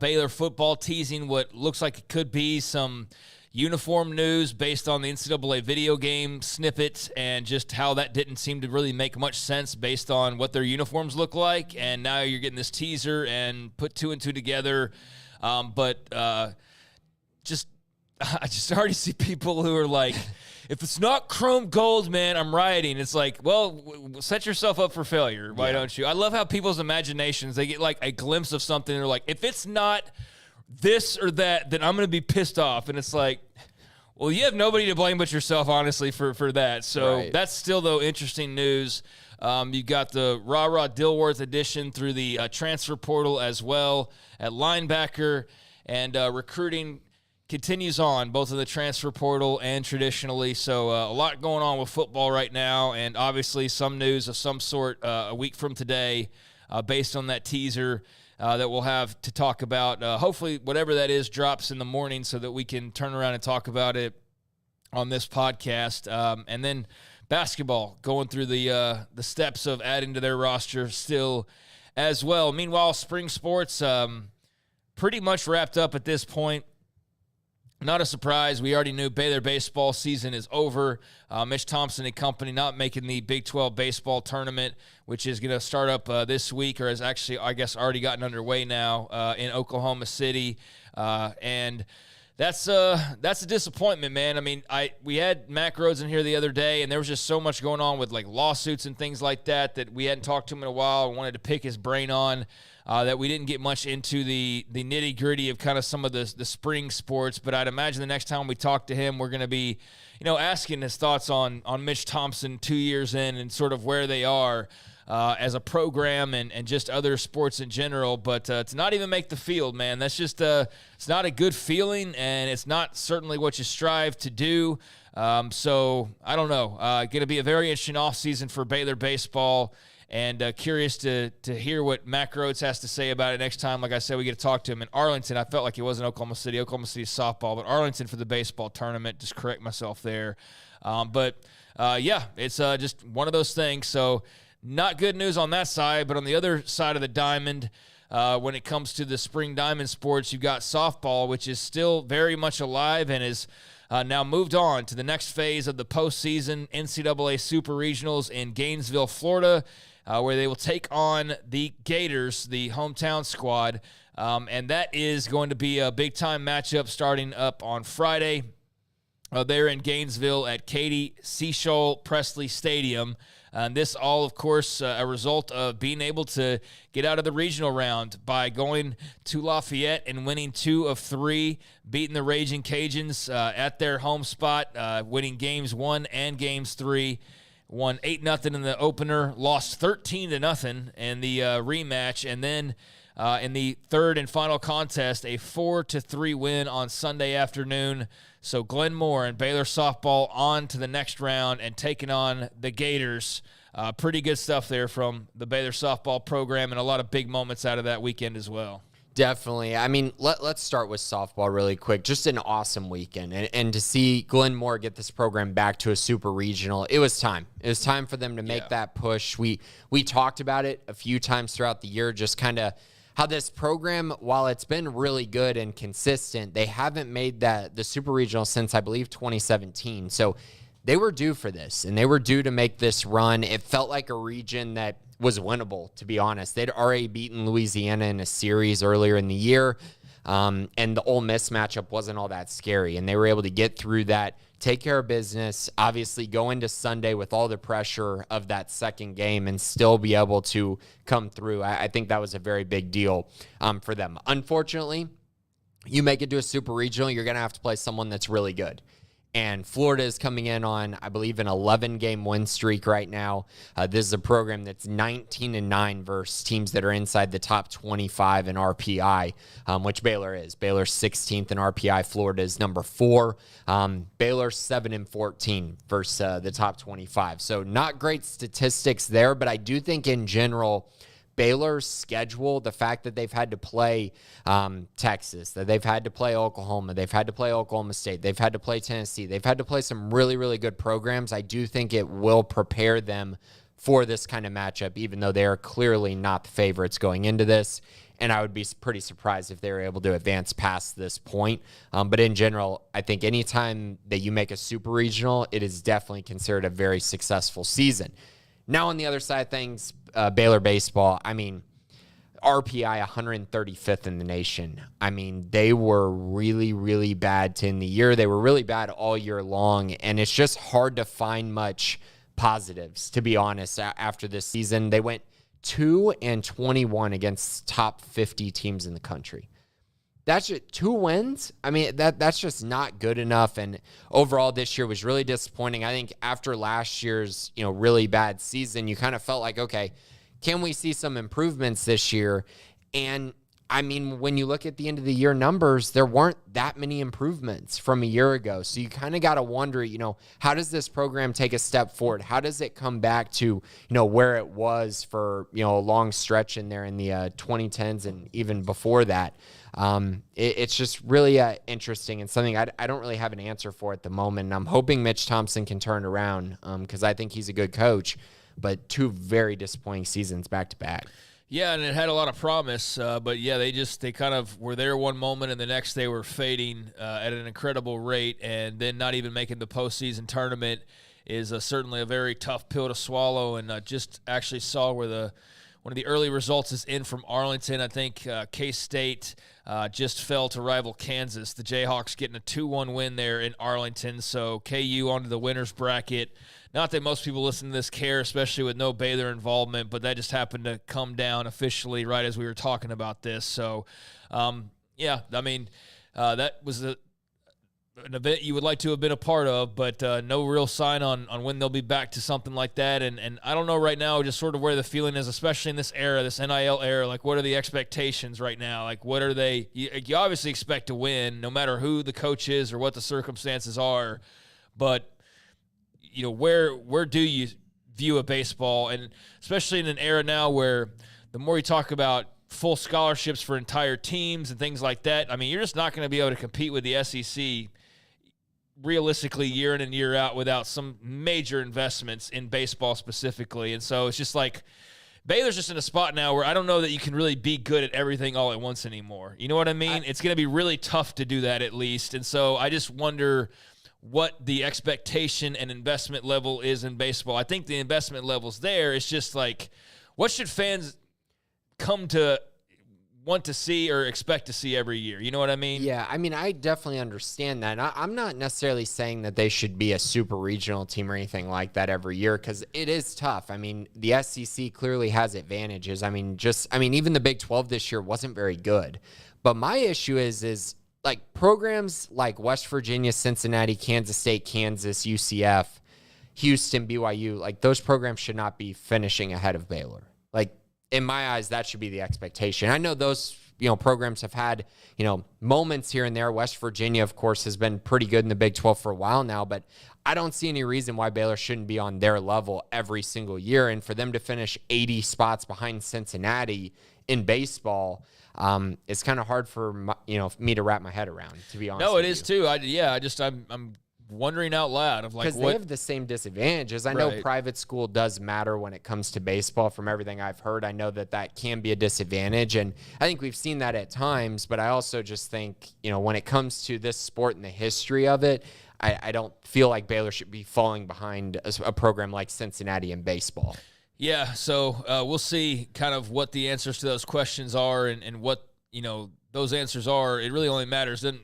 Baylor football teasing what looks like it could be some uniform news based on the NCAA video game snippet and just how that didn't seem to really make much sense based on what their uniforms look like. And now you're getting this teaser and put two and two together. I just already see people who are like, if it's not chrome gold, man, I'm rioting. It's like, well, set yourself up for failure. Why don't you? I love how people's imaginations, they get like a glimpse of something. And they're like, if it's not this or that, then I'm going to be pissed off. And it's like, well, you have nobody to blame but yourself, honestly, for that. So That's still, though, interesting news. You got the Rah-Rah Dilworth addition through the transfer portal as well at linebacker, and recruiting continues on both in the transfer portal and traditionally. So a lot going on with football right now, and obviously some news of some sort a week from today based on that teaser that we'll have to talk about. Hopefully whatever that is drops in the morning so that we can turn around and talk about it on this podcast. And then basketball going through the steps of adding to their roster still as well. Meanwhile, spring sports pretty much wrapped up at this point. Not a surprise. We already knew Baylor baseball season is over. Mitch Thompson and company not making the Big 12 baseball tournament, which is going to start up this week, or has actually, I guess, already gotten underway now in Oklahoma City. And that's a disappointment, man. I mean, we had Mac Rhodes in here the other day, and there was just so much going on with like lawsuits and things like that we hadn't talked to him in a while. I wanted to pick his brain on. That we didn't get much into the nitty-gritty of kind of some of the spring sports, but I'd imagine the next time we talk to him, we're going to be, asking his thoughts on Mitch Thompson 2 years in and sort of where they are as a program and just other sports in general. But to not even make the field, man, that's just it's not a good feeling, and it's not certainly what you strive to do. So I don't know. Going to be a very interesting offseason for Baylor baseball. And curious to hear what Mac Rhodes has to say about it next time. Like I said, we get to talk to him in Arlington. I felt like it was in Oklahoma City. Oklahoma City softball, but Arlington for the baseball tournament. Just correct myself there. It's just one of those things. So not good news on that side. But on the other side of the diamond, when it comes to the spring diamond sports, you've got softball, which is still very much alive and is now moved on to the next phase of the postseason NCAA Super Regionals in Gainesville, Florida, where they will take on the Gators, the hometown squad. And that is going to be a big-time matchup starting up on Friday. They're in Gainesville at Katie Seashole Presley Stadium. And this all, of course, a result of being able to get out of the regional round by going to Lafayette and winning 2 of 3, beating the Raging Cajuns at their home spot, winning games 1 and games 3. Won 8-0 in the opener, lost 13-0 in the rematch, and then in the third and final contest, a 4-3 win on Sunday afternoon. So Glenn Moore and Baylor softball on to the next round and taking on the Gators. Pretty good stuff there from the Baylor softball program, and a lot of big moments out of that weekend as well. Definitely. I mean, let's start with softball really quick. Just an awesome weekend. And to see Glenn Moore get this program back to a super regional, it was time. It was time for them to make that push. We talked about it a few times throughout the year, just kind of how this program, while it's been really good and consistent, they haven't made the Super Regional since, I believe, 2017. So they were due for this, and they were due to make this run. It felt like a region that was winnable, to be honest. They'd already beaten Louisiana in a series earlier in the year, and the Ole Miss matchup wasn't all that scary, and they were able to get through that, take care of business, obviously go into Sunday with all the pressure of that second game and still be able to come through. I think that was a very big deal for them. Unfortunately, you make it to a Super Regional, you're going to have to play someone that's really good. And Florida is coming in on, I believe, an 11-game win streak right now. This is a program that's 19-9 versus teams that are inside the top 25 in RPI, which Baylor is. Baylor's 16th in RPI. Florida is number 4. Baylor's 7-14 versus the top 25. So not great statistics there, but I do think in general, Baylor's schedule, the fact that they've had to play Texas, that they've had to play Oklahoma, they've had to play Oklahoma State, they've had to play Tennessee, they've had to play some really, really good programs. I do think it will prepare them for this kind of matchup, even though they are clearly not the favorites going into this. And I would be pretty surprised if they were able to advance past this point. But in general, I think anytime that you make a Super Regional, it is definitely considered a very successful season. Now, on the other side of things, Baylor baseball, I mean, RPI 135th in the nation. I mean, they were really, really bad to end the year. They were really bad all year long, and it's just hard to find much positives, to be honest, after this season. They went 2-21 against top 50 teams in the country. That's just 2 wins. I mean, that's just not good enough. And overall, this year was really disappointing. I think after last year's, really bad season, you kind of felt like, okay, can we see some improvements this year? And I mean, when you look at the end of the year numbers, there weren't that many improvements from a year ago. So you kind of got to wonder, how does this program take a step forward? How does it come back to, where it was for, a long stretch in there in the 2010s and even before that? It's just really interesting and something I don't really have an answer for at the moment. And I'm hoping Mitch Thompson can turn it around because I think he's a good coach, but 2 very disappointing seasons back to back. Yeah, and it had a lot of promise, but yeah, they kind of were there one moment, and the next they were fading at an incredible rate, and then not even making the postseason tournament is certainly a very tough pill to swallow. And just actually saw where one of the early results is in from Arlington. I think K-State just fell to rival Kansas. The Jayhawks getting a 2-1 win there in Arlington, so KU onto the winner's bracket. Not that most people listen to this care, especially with no Baylor involvement, but that just happened to come down officially right as we were talking about this. So, yeah, I mean, that was an event you would like to have been a part of, but no real sign on when they'll be back to something like that. And I don't know right now just sort of where the feeling is, especially in this era, this NIL era. Like, what are the expectations right now? Like, what are they? You obviously expect to win no matter who the coach is or what the circumstances are, but where do you view a baseball? And especially in an era now where the more you talk about full scholarships for entire teams and things like that, I mean, you're just not going to be able to compete with the SEC realistically year in and year out without some major investments in baseball specifically. And so it's just like Baylor's just in a spot now where I don't know that you can really be good at everything all at once anymore. You know what I mean? It's going to be really tough to do that at least. And so I just wonder what the expectation and investment level is in baseball. I think the investment level's there. It's just like, what should fans come to want to see or expect to see every year? You know what I mean? Yeah, I mean, I definitely understand that. I'm not necessarily saying that they should be a super regional team or anything like that every year because it is tough. I mean, the SEC clearly has advantages. I mean, even the Big 12 this year wasn't very good. But my issue is like programs like West Virginia, Cincinnati, Kansas State, Kansas, UCF, Houston, BYU, like those programs should not be finishing ahead of Baylor. Like in my eyes, that should be the expectation. I know those, programs have had, moments here and there. West Virginia, of course, has been pretty good in the Big 12 for a while now, but I don't see any reason why Baylor shouldn't be on their level every single year. And for them to finish 80 spots behind Cincinnati in baseball, it's kind of hard for me to wrap my head around, to be honest. No, it is too. I'm wondering out loud of like because they have the same disadvantages. I know private school does matter when it comes to baseball. From everything I've heard, I know that can be a disadvantage, and I think we've seen that at times. But I also just think, when it comes to this sport and the history of it, I don't feel like Baylor should be falling behind a program like Cincinnati in baseball. Yeah, so we'll see kind of what the answers to those questions are and what, those answers are. It really only doesn't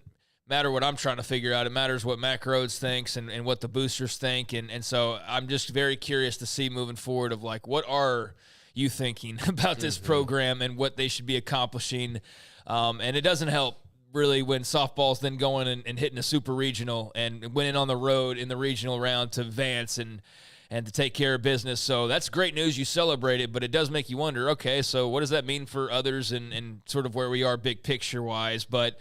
matter what I'm trying to figure out. It matters what Mac Rhodes thinks and what the boosters think. And so I'm just very curious to see moving forward of like, what are you thinking about this program and what they should be accomplishing? And it doesn't help really when softball's then going and hitting a super regional and winning on the road in the regional round to advance and to take care of business. So that's great news. You celebrate it, but it does make you wonder, okay, so what does that mean for others and sort of where we are big picture-wise? But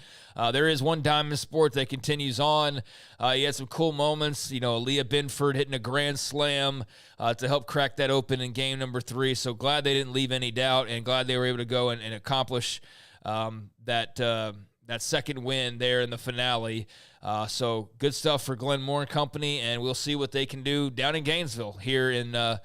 there is one diamond sport that continues on. You had some cool moments. Aaliyah Binford hitting a grand slam to help crack that open in game number 3. So glad they didn't leave any doubt and glad they were able to go and accomplish that second win there in the finale. So good stuff for Glenn Moore and company, and we'll see what they can do down in Gainesville here in the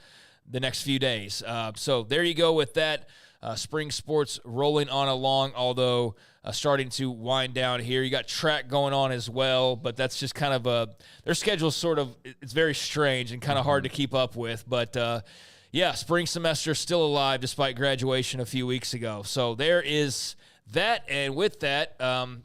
next few days. So there you go with that. Spring sports rolling on along, although starting to wind down here. You got track going on as well, but that's just kind of their schedule's sort of, it's very strange and kind of hard to keep up with. But, yeah, spring semester still alive despite graduation a few weeks ago. So there is that, and with that,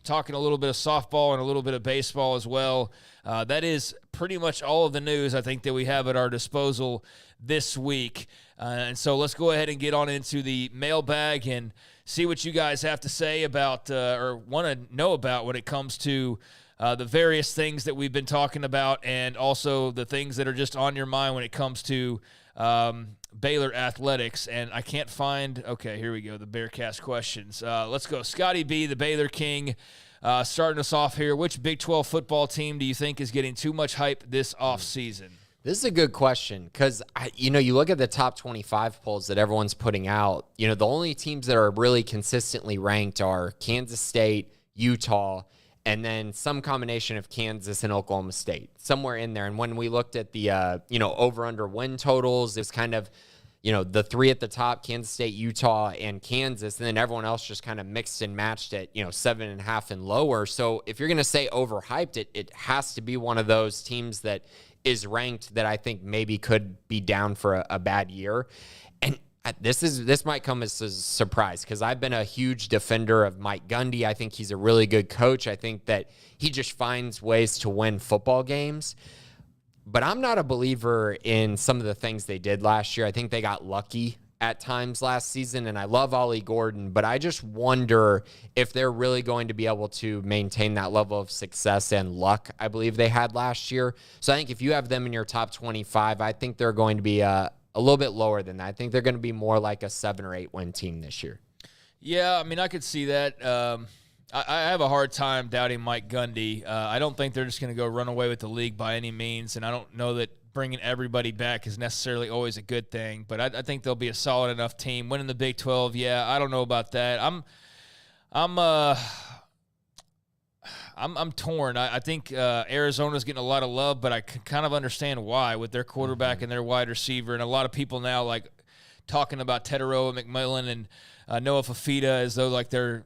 talking a little bit of softball and a little bit of baseball as well. That is pretty much all of the news I think that we have at our disposal this week. And so let's go ahead and get on into the mailbag and see what you guys have to say about or want to know about when it comes to the various things that we've been talking about and also the things that are just on your mind when it comes to Baylor athletics. And I can't find, okay, here we go, the Bearcast questions. Let's go. Scotty B, the Baylor King, starting us off here. Which Big 12 football team do you think is getting too much hype this offseason? This is a good question because, you look at the top 25 polls that everyone's putting out, the only teams that are really consistently ranked are Kansas State, Utah, and then some combination of Kansas and Oklahoma State, somewhere in there. And when we looked at the, over-under win totals, it's kind of, the 3 at the top, Kansas State, Utah, and Kansas, and then everyone else just kind of mixed and matched at, 7.5 and lower. So if you're going to say overhyped, it has to be one of those teams that is ranked that I think maybe could be down for a bad year. And this might come as a surprise because I've been a huge defender of Mike Gundy. I think he's a really good coach. I think that he just finds ways to win football games. But I'm not a believer in some of the things they did last year. I think they got lucky at times last season, and I love Ollie Gordon, but I just wonder if they're really going to be able to maintain that level of success and luck I believe they had last year. So I think if you have them in your top 25, I think they're going to be a little bit lower than that. I think they're going to be more like a 7 or 8 win team this year. Yeah, I mean, I could see that. I have a hard time doubting Mike Gundy. I don't think they're just going to go run away with the league by any means, and I don't know that bringing everybody back is necessarily always a good thing. But I think they'll be a solid enough team. Winning the Big 12, yeah, I don't know about that. I'm torn. I think Arizona's getting a lot of love, but I can kind of understand why with their quarterback and their wide receiver, and a lot of people now like talking about Teteroa, McMillan, and Noah Fafita as though like they're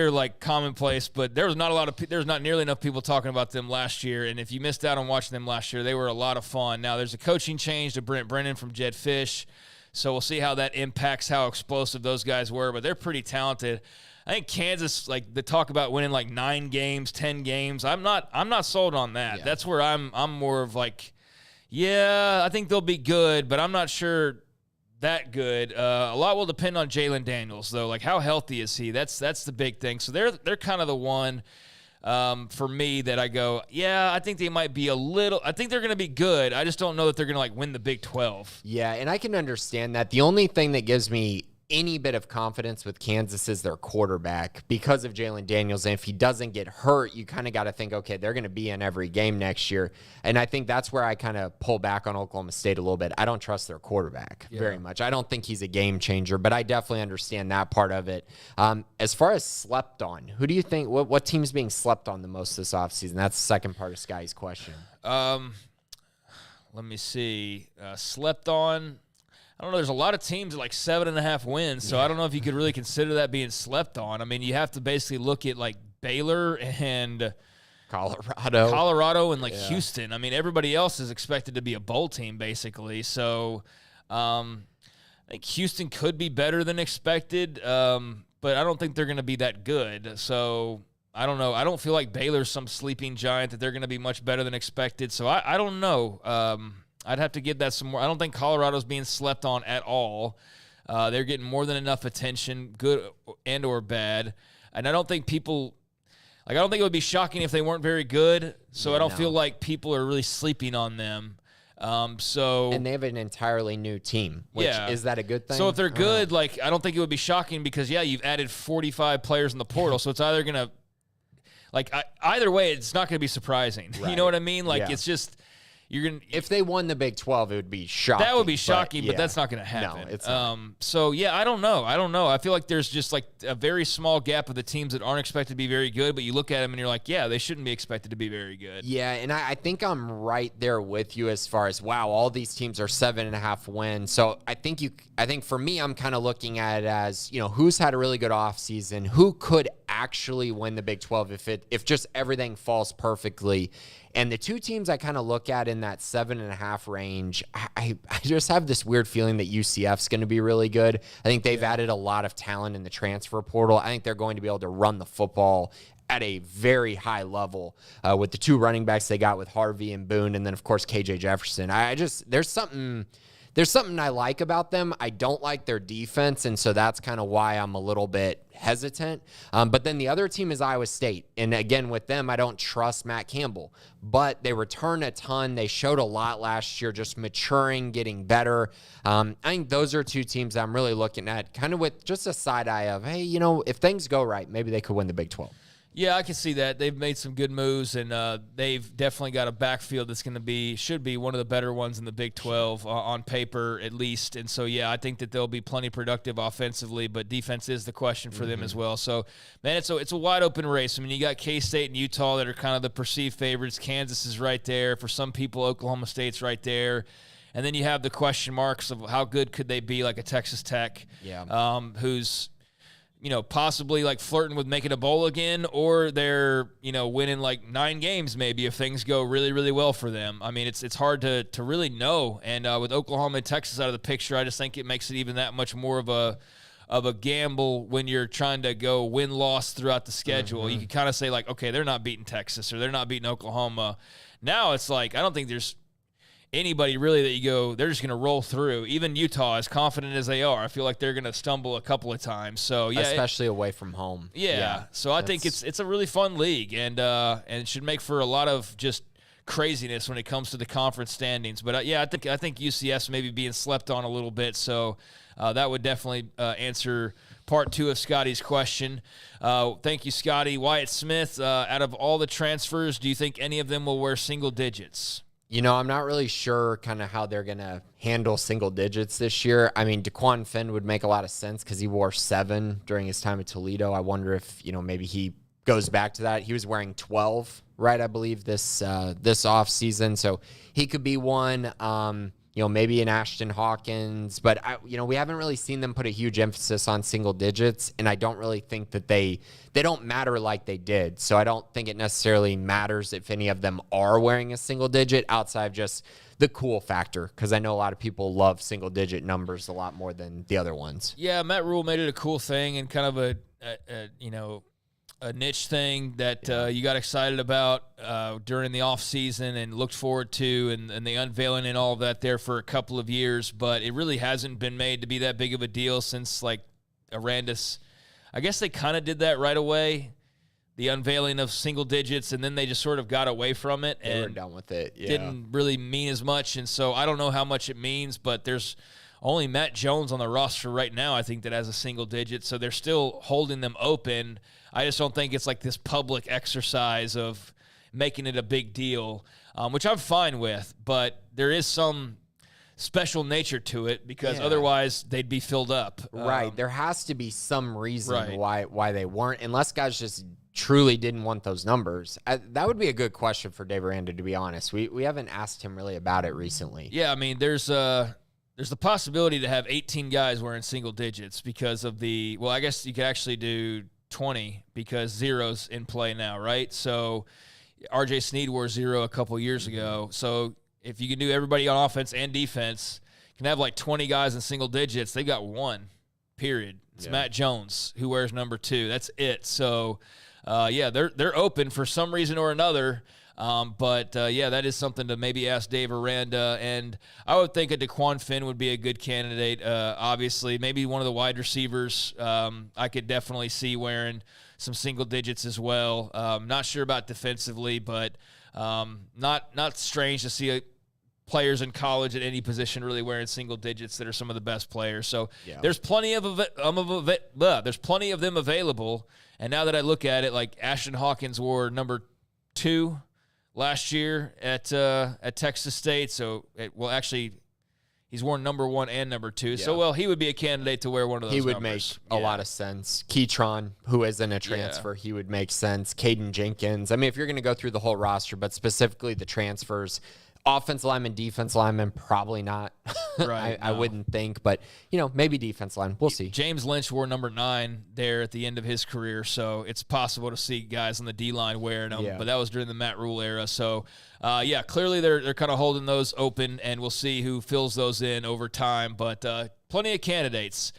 like commonplace, but there's not nearly enough people talking about them last year. And if you missed out on watching them last year, they were a lot of fun. Now there's a coaching change to Brent Brennan from Jed Fish, so we'll see how that impacts how explosive those guys were. But they're pretty talented. I think Kansas, like the talk about winning like 9 games, 10 games. I'm not sold on that. Yeah. That's where I'm more of like, yeah, I think they'll be good, but I'm not sure that good. A lot will depend on Jalen Daniels, though. Like, how healthy is he? That's the big thing. So they're kind of the one for me that I go, yeah, I think they might be a little. I think they're going to be good. I just don't know that they're going to like win the Big 12. Yeah, and I can understand that. The only thing that gives me any bit of confidence with Kansas as their quarterback because of Jalen Daniels. And if he doesn't get hurt, you kind of got to think, okay, they're going to be in every game next year. And I think that's where I kind of pull back on Oklahoma State a little bit. I don't trust their quarterback very much. I don't think he's a game changer, but I definitely understand that part of it. As far as slept on, who do you think, what team's being slept on the most this offseason? That's the second part of Sky's question. Let me see. Slept on. I don't know. There's a lot of teams at like 7.5 wins, so I don't know if you could really consider that being slept on. I mean, you have to basically look at like Baylor and Colorado and like Houston. I mean, everybody else is expected to be a bowl team basically. So I think Houston could be better than expected, but I don't think they're going to be that good. So I don't know. I don't feel like Baylor's some sleeping giant that they're going to be much better than expected. So I don't know. I'd have to give that some more. I don't think Colorado's being slept on at all. They're getting more than enough attention, good and or bad. And I don't think people – like I don't think it would be shocking if they weren't very good. So I don't feel like people are really sleeping on them. And they have an entirely new team, which is that a good thing? So if they're good, like I don't think it would be shocking because, you've added 45 players in the portal. So it's either going to – either way, it's not going to be be surprising. Right. You know what I mean? Like it's just – if they won the Big 12, it would be shocking. That would be shocking, but that's not going to happen. No, it's not. I don't know. I feel like there's just like a very small gap of the teams that aren't expected to be very good, but you look at them and you're like, they shouldn't be expected to be very good. Yeah, and I think I'm right there with you as far as, all these teams are 7.5 wins. So I think for me, I'm kind of looking at it as, who's had a really good offseason, who could actually win the Big 12 if just everything falls perfectly. And the two teams I kind of look at in that 7.5 range, I just have this weird feeling that UCF's going to be really good. I think they've added a lot of talent in the transfer portal. I think they're going to be able to run the football at a very high level with the two running backs they got with Harvey and Boone, and then, of course, KJ Jefferson. There's something I like about them. I don't like their defense, and so that's kind of why I'm a little bit hesitant. But then the other team is Iowa State. And again, with them, I don't trust Matt Campbell. But they return a ton. They showed a lot last year, just maturing, getting better. I think those are two teams I'm really looking at, kind of with just a side eye of, hey, if things go right, maybe they could win the Big 12. Yeah, I can see that. They've made some good moves, and they've definitely got a backfield that's should be one of the better ones in the Big 12 on paper at least. And so, I think that they'll be plenty productive offensively, but defense is the question for them as well. So, man, it's a wide open race. I mean, you got K-State and Utah that are kind of the perceived favorites. Kansas is right there. For some people, Oklahoma State's right there. And then you have the question marks of how good could they be, like a Texas Tech, who's possibly like flirting with making a bowl again, or they're, winning like 9 games maybe if things go really, really well for them. I mean, it's hard to really know. And with Oklahoma and Texas out of the picture, I just think it makes it even that much more of a gamble when you're trying to go win-loss throughout the schedule. You can kind of say like, okay, they're not beating Texas or they're not beating Oklahoma. Now it's like, I don't think there's anybody really that you go, they're just going to roll through. Even Utah, as confident as they are, I feel like they're going to stumble a couple of times. So especially away from home. Yeah. So I think it's a really fun league, and it should make for a lot of just craziness when it comes to the conference standings. But I think UCF's maybe being slept on a little bit. So that would definitely answer part 2 of Scotty's question. Thank you, Scotty. Wyatt Smith, out of all the transfers, do you think any of them will wear single digits? I'm not really sure kind of how they're going to handle single digits this year. I mean, DeQuan Finn would make a lot of sense because he wore 7 during his time at Toledo. I wonder if, maybe he goes back to that. He was wearing 12, right, I believe, this offseason. So he could be one. Maybe an Ashton Hawkins. But, we haven't really seen them put a huge emphasis on single digits, and I don't really think that they don't matter like they did. So I don't think it necessarily matters if any of them are wearing a single digit outside of just the cool factor, because I know a lot of people love single digit numbers a lot more than the other ones. Yeah, Matt Rule made it a cool thing and kind of a niche thing that you got excited about during the offseason and looked forward to, and the unveiling and all of that there for a couple of years. But it really hasn't been made to be that big of a deal since, like, Arandis. I guess they kind of did that right away, the unveiling of single digits, and then they just sort of got away from it. They were done with it, didn't really mean as much. And so I don't know how much it means, but there's only Matt Jones on the roster right now, I think, that has a single digit. So they're still holding them open. I just don't think it's like this public exercise of making it a big deal, which I'm fine with. But there is some special nature to it because otherwise they'd be filled up. Right. There has to be some reason why they weren't, unless guys just truly didn't want those numbers. That would be a good question for Dave Aranda, to be honest. We haven't asked him really about it recently. Yeah, I mean, there's the possibility to have 18 guys wearing single digits because of I guess you could actually do 20 because zero's in play now, right? So RJ Sneed wore 0 a couple years ago. So if you can do everybody on offense and defense, you can have like 20 guys in single digits. They've got one, period. It's Matt Jones who wears number 2. That's it. So, they're open for some reason or another. But that is something to maybe ask Dave Aranda. And I would think a DeQuan Finn would be a good candidate. Obviously, maybe one of the wide receivers I could definitely see wearing some single digits as well. Not sure about defensively, but not strange to see players in college at any position really wearing single digits that are some of the best players. So there's plenty there's plenty of them available. And now that I look at it, like Ashton Hawkins wore number 2 last year at Texas State. So he's worn number 1 and number 2. Yeah. So he would be a candidate to wear one of those. He would numbers. make a lot of sense. Keytron, who isn't a transfer, he would make sense. Caden Jenkins. I mean, if you're going to go through the whole roster, but specifically the transfers. Offense lineman, defense lineman, probably not. Right. I wouldn't think, but maybe defense line. We'll see. James Lynch wore number 9 there at the end of his career, so it's possible to see guys on the D line wearing them. Yeah. But that was during the Matt Rule era. So, clearly they're kind of holding those open, and we'll see who fills those in over time. But plenty of candidates.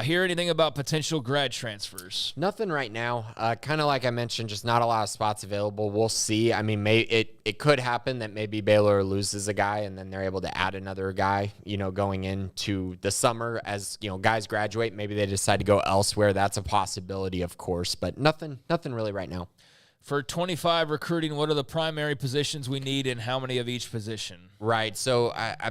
Hear anything about potential grad transfers? Nothing right now. Kind of like I mentioned, just not a lot of spots available. We'll see. I mean, it could happen that maybe Baylor loses a guy and then they're able to add another guy, going into the summer as, guys graduate. Maybe they decide to go elsewhere. That's a possibility, of course, but nothing really right now. For 25 recruiting, what are the primary positions we need and how many of each position? Right. So I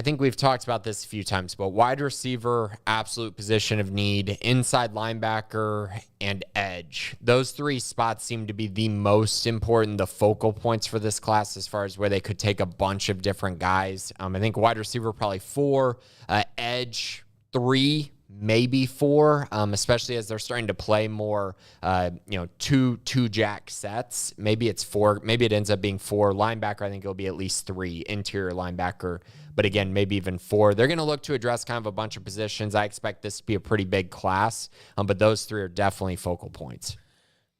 think we've talked about this a few times, but wide receiver, absolute position of need, inside linebacker, and edge. Those 3 spots seem to be the most important, the focal points for this class as far as where they could take a bunch of different guys. I think wide receiver probably 4, edge 3, maybe 4, especially as they're starting to play more, two jack sets. Maybe it's 4. Maybe it ends up being 4. Linebacker, I think it'll be at least 3. Interior linebacker, but again, maybe even 4. They're going to look to address kind of a bunch of positions. I expect this to be a pretty big class, but those 3 are definitely focal points.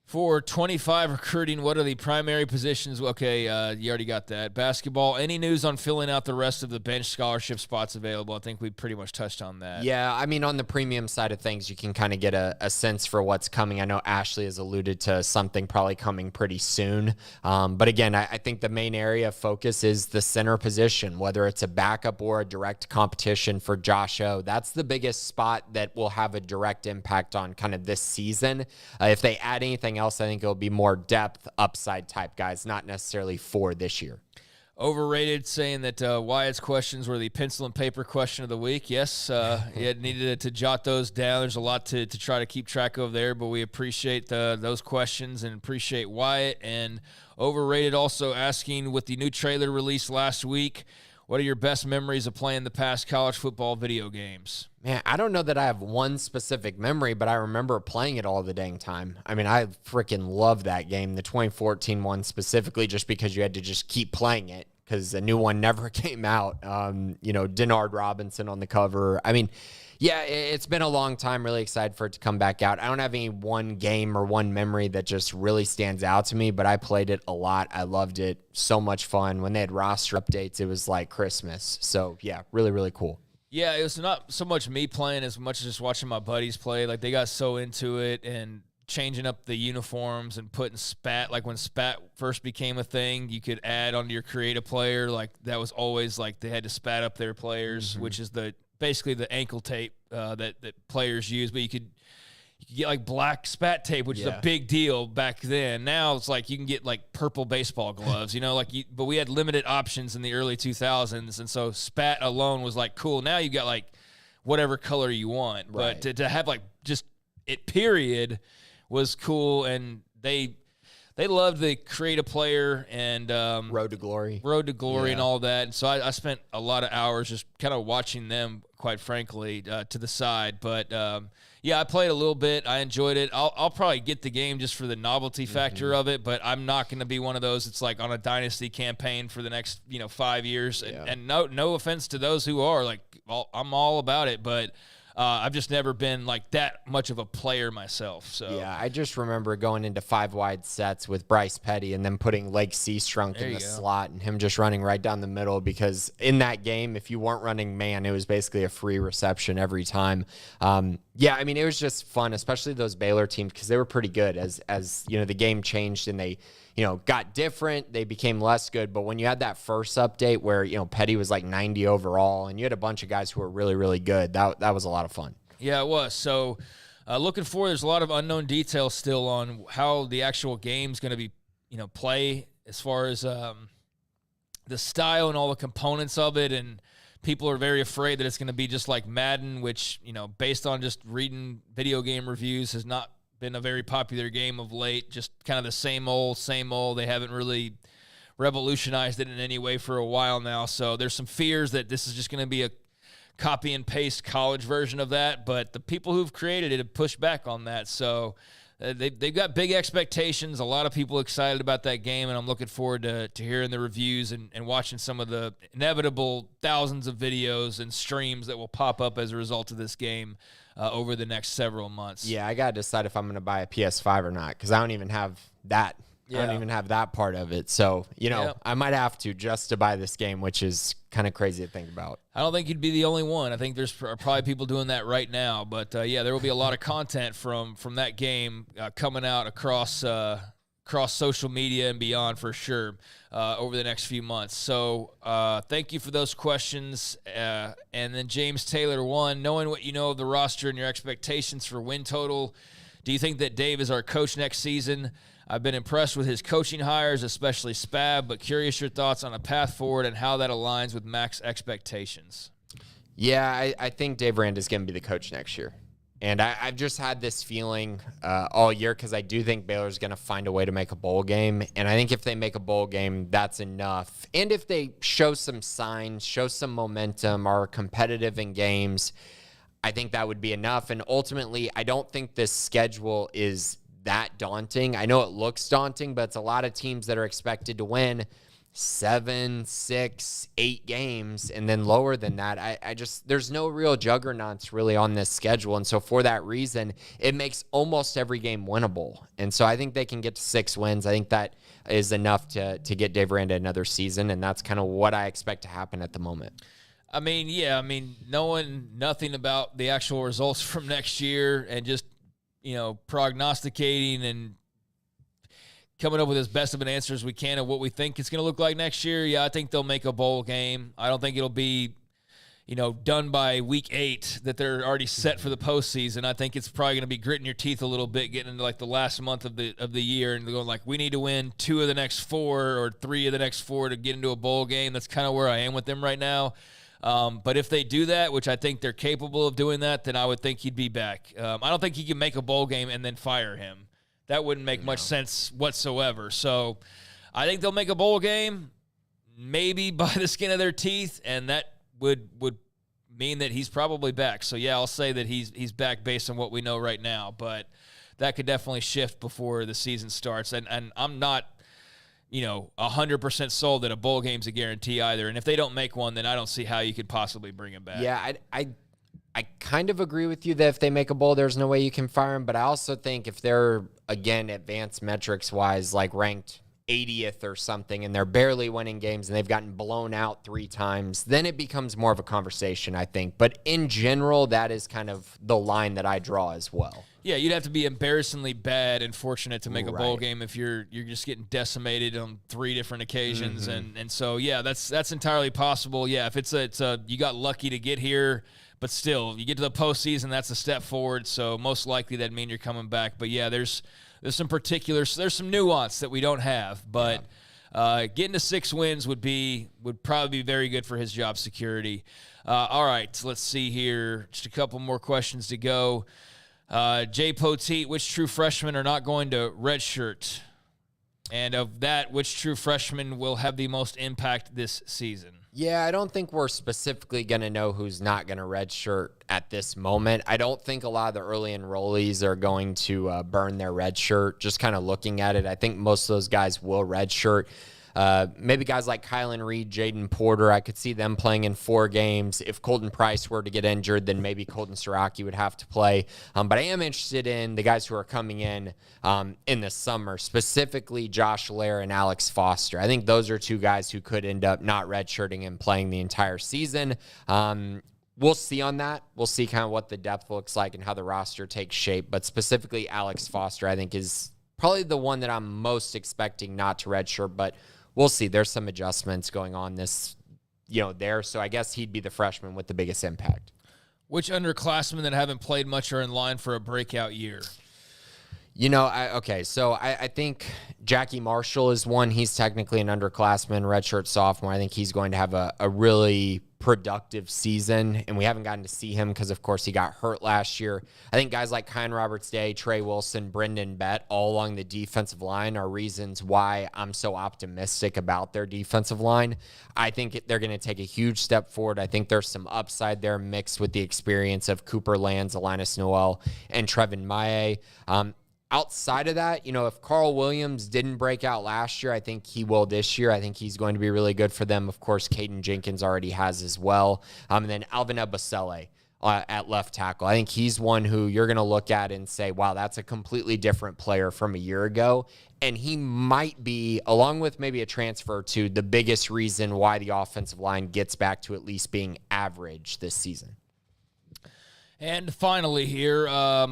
For 25 recruiting, what are the primary positions? Okay, you already got that. Basketball, any news on filling out the rest of the bench scholarship spots available? I think we pretty much touched on that. Yeah, I mean, on the premium side of things, you can kind of get a sense for what's coming. I know Ashley has alluded to something probably coming pretty soon. But again, I think the main area of focus is the center position, whether it's a backup or a direct competition for Josh O. That's the biggest spot that will have a direct impact on kind of this season. If they add anything else, I think it'll be more depth, upside type guys, not necessarily for this year. Overrated, saying that Wyatt's questions were the pencil and paper question of the week. Yes, you needed to jot those down. There's a lot to try to keep track of there, but we appreciate those questions and appreciate Wyatt. And overrated also asking, with the new trailer released last week, what are your best memories of playing the past college football video games? Man, I don't know that I have one specific memory, but I remember playing it all the dang time. I mean, I freaking love that game, the 2014 one specifically, just because you had to just keep playing it because a new one never came out. Denard Robinson on the cover. I mean, yeah, it's been a long time. Really excited for it to come back out. I don't have any one game or one memory that just really stands out to me, but I played it a lot. I loved it. So much fun. When they had roster updates, it was like Christmas. So, yeah, really, really cool. Yeah, it was not so much me playing as much as just watching my buddies play. Like, they got so into it and changing up the uniforms and putting spat. Like, when spat first became a thing, you could add onto your creative player. Like, that was always, like, they had to spat up their players, which is basically the ankle tape that players use. But you could get like black spat tape, which is a big deal back then. Now it's like you can get like purple baseball gloves, but we had limited options in the early 2000s. And so spat alone was like cool. Now you got like whatever color you want. Right. But to have like just it period was cool. And they loved the create a player and Road to Glory and all that. And so I spent a lot of hours just kind of watching them, quite frankly, to the side. But I played a little bit. I enjoyed it. I'll probably get the game just for the novelty factor of it, but I'm not going to be one of those. It's like on a dynasty campaign for the next 5 years. Yeah. And no offense to those who are like, I'm all about it, but. I've just never been like that much of a player myself. So yeah, I just remember going into 5-wide sets with Bryce Petty and then putting Lake C-Strunk in the slot and him just running right down the middle, because in that game, if you weren't running man, it was basically a free reception every time. It was just fun, especially those Baylor teams, because they were pretty good as the game changed and they got different. They became less good. But when you had that first update where, Petty was like 90 overall and you had a bunch of guys who were really, really good, that was a lot of fun. Yeah, it was. So looking forward, there's a lot of unknown details still on how the actual game's going to be, play as far as the style and all the components of it. And people are very afraid that it's going to be just like Madden, which, based on just reading video game reviews, has not been a very popular game of late, just kind of the same old. They haven't really revolutionized it in any way for a while now. So there's some fears that this is just going to be a copy and paste college version of that, but the people who've created it have pushed back on that. So they've got big expectations. A lot of people excited about that game, and I'm looking forward to hearing the reviews and watching some of the inevitable thousands of videos and streams that will pop up as a result of this game over the next several months. Yeah, I got to decide if I'm going to buy a PS5 or not, because I don't even have that. Yeah. I don't even have that part of it. So, I might have to just to buy this game, which is kind of crazy to think about. I don't think you'd be the only one. I think there's probably people doing that right now. But, there will be a lot of content from that game coming out across social media and beyond for sure over the next few months. So thank you for those questions. And then James Taylor 1, knowing what you know of the roster and your expectations for win total, do you think that Dave is our coach next season? I've been impressed with his coaching hires, especially Spab, but curious your thoughts on a path forward and how that aligns with Mac's expectations. Yeah, I think Dave Aranda is going to be the coach next year. And I've just had this feeling all year, because I do think Baylor's going to find a way to make a bowl game. And I think if they make a bowl game, that's enough. And if they show some signs, show some momentum, are competitive in games, I think that would be enough. And ultimately, I don't think this schedule is that daunting. I know it looks daunting, but it's a lot of teams that are expected to win 7, 6, 8 games, and then lower than that. There's no real juggernauts really on this schedule. And so for that reason, it makes almost every game winnable. And so I think they can get to 6 wins. I think that is enough to get Dave Aranda another season. And that's kind of what I expect to happen at the moment. Knowing nothing about the actual results from next year and just, prognosticating and coming up with as best of an answer as we can of what we think it's going to look like next year. Yeah, I think they'll make a bowl game. I don't think it'll be, done by week 8 that they're already set for the postseason. I think it's probably going to be gritting your teeth a little bit, getting into like the last month of the year and going like, we need to win 2 of the next 4 or 3 of the next 4 to get into a bowl game. That's kind of where I am with them right now. But if they do that, which I think they're capable of doing that, then I would think he'd be back. I don't think he can make a bowl game and then fire him. That wouldn't make much sense whatsoever. So I think they'll make a bowl game, maybe by the skin of their teeth, and that would mean that he's probably back. So, yeah, I'll say that he's back based on what we know right now. But that could definitely shift before the season starts. And I'm not 100% sold that a bowl game's a guarantee either. And if they don't make one, then I don't see how you could possibly bring him back. Yeah, I kind of agree with you that if they make a bowl, there's no way you can fire him. But I also think if they're, again, advanced metrics-wise, like ranked 80th or something, and they're barely winning games and they've gotten blown out 3 times, then it becomes more of a conversation, I think. But in general, that is kind of the line that I draw as well. Yeah, you'd have to be embarrassingly bad and fortunate to make a bowl game if you're just getting decimated on 3 different occasions, and so yeah, that's entirely possible. Yeah, if it's a you got lucky to get here, but still, you get to the postseason, that's a step forward. So most likely that mean you're coming back. But yeah, there's some particulars, there's some nuance that we don't have. But getting to 6 wins would probably be very good for his job security. All right, let's see here. Just a couple more questions to go. Jay Poteet, which true freshmen are not going to redshirt? And of that, which true freshman will have the most impact this season? Yeah, I don't think we're specifically going to know who's not going to redshirt at this moment. I don't think a lot of the early enrollees are going to burn their redshirt. Just kind of looking at it, I think most of those guys will redshirt. Maybe guys like Kylan Reed, Jaden Porter, I could see them playing in 4 games. If Colton Price were to get injured, then maybe Colton Siraki would have to play. But I am interested in the guys who are coming in the summer, specifically Josh Lair and Alex Foster. I think those are 2 guys who could end up not redshirting and playing the entire season. We'll see on that. We'll see kind of what the depth looks like and how the roster takes shape. But specifically Alex Foster, I think, is probably the one that I'm most expecting not to redshirt, but we'll see. There's some adjustments going on there. So I guess he'd be the freshman with the biggest impact. Which underclassmen that haven't played much are in line for a breakout year? I think Jackie Marshall is one. He's technically an underclassman, redshirt sophomore. I think he's going to have a really productive season, and we haven't gotten to see him because, of course, he got hurt last year. I think guys like Kyan Roberts-Day, Trey Wilson, Brendan Bett, all along the defensive line are reasons why I'm so optimistic about their defensive line. I think they're going to take a huge step forward. I think there's some upside there mixed with the experience of Cooper Lands, Linus Noel, and Trevin Maye. Outside of that, if Carl Williams didn't break out last year, I think he will this year. I think he's going to be really good for them. Of course, Caden Jenkins already has as well. And then Alvin Ebasele at left tackle. I think he's one who you're going to look at and say, wow, that's a completely different player from a year ago. And he might be, along with maybe a transfer to, the biggest reason why the offensive line gets back to at least being average this season. And finally here,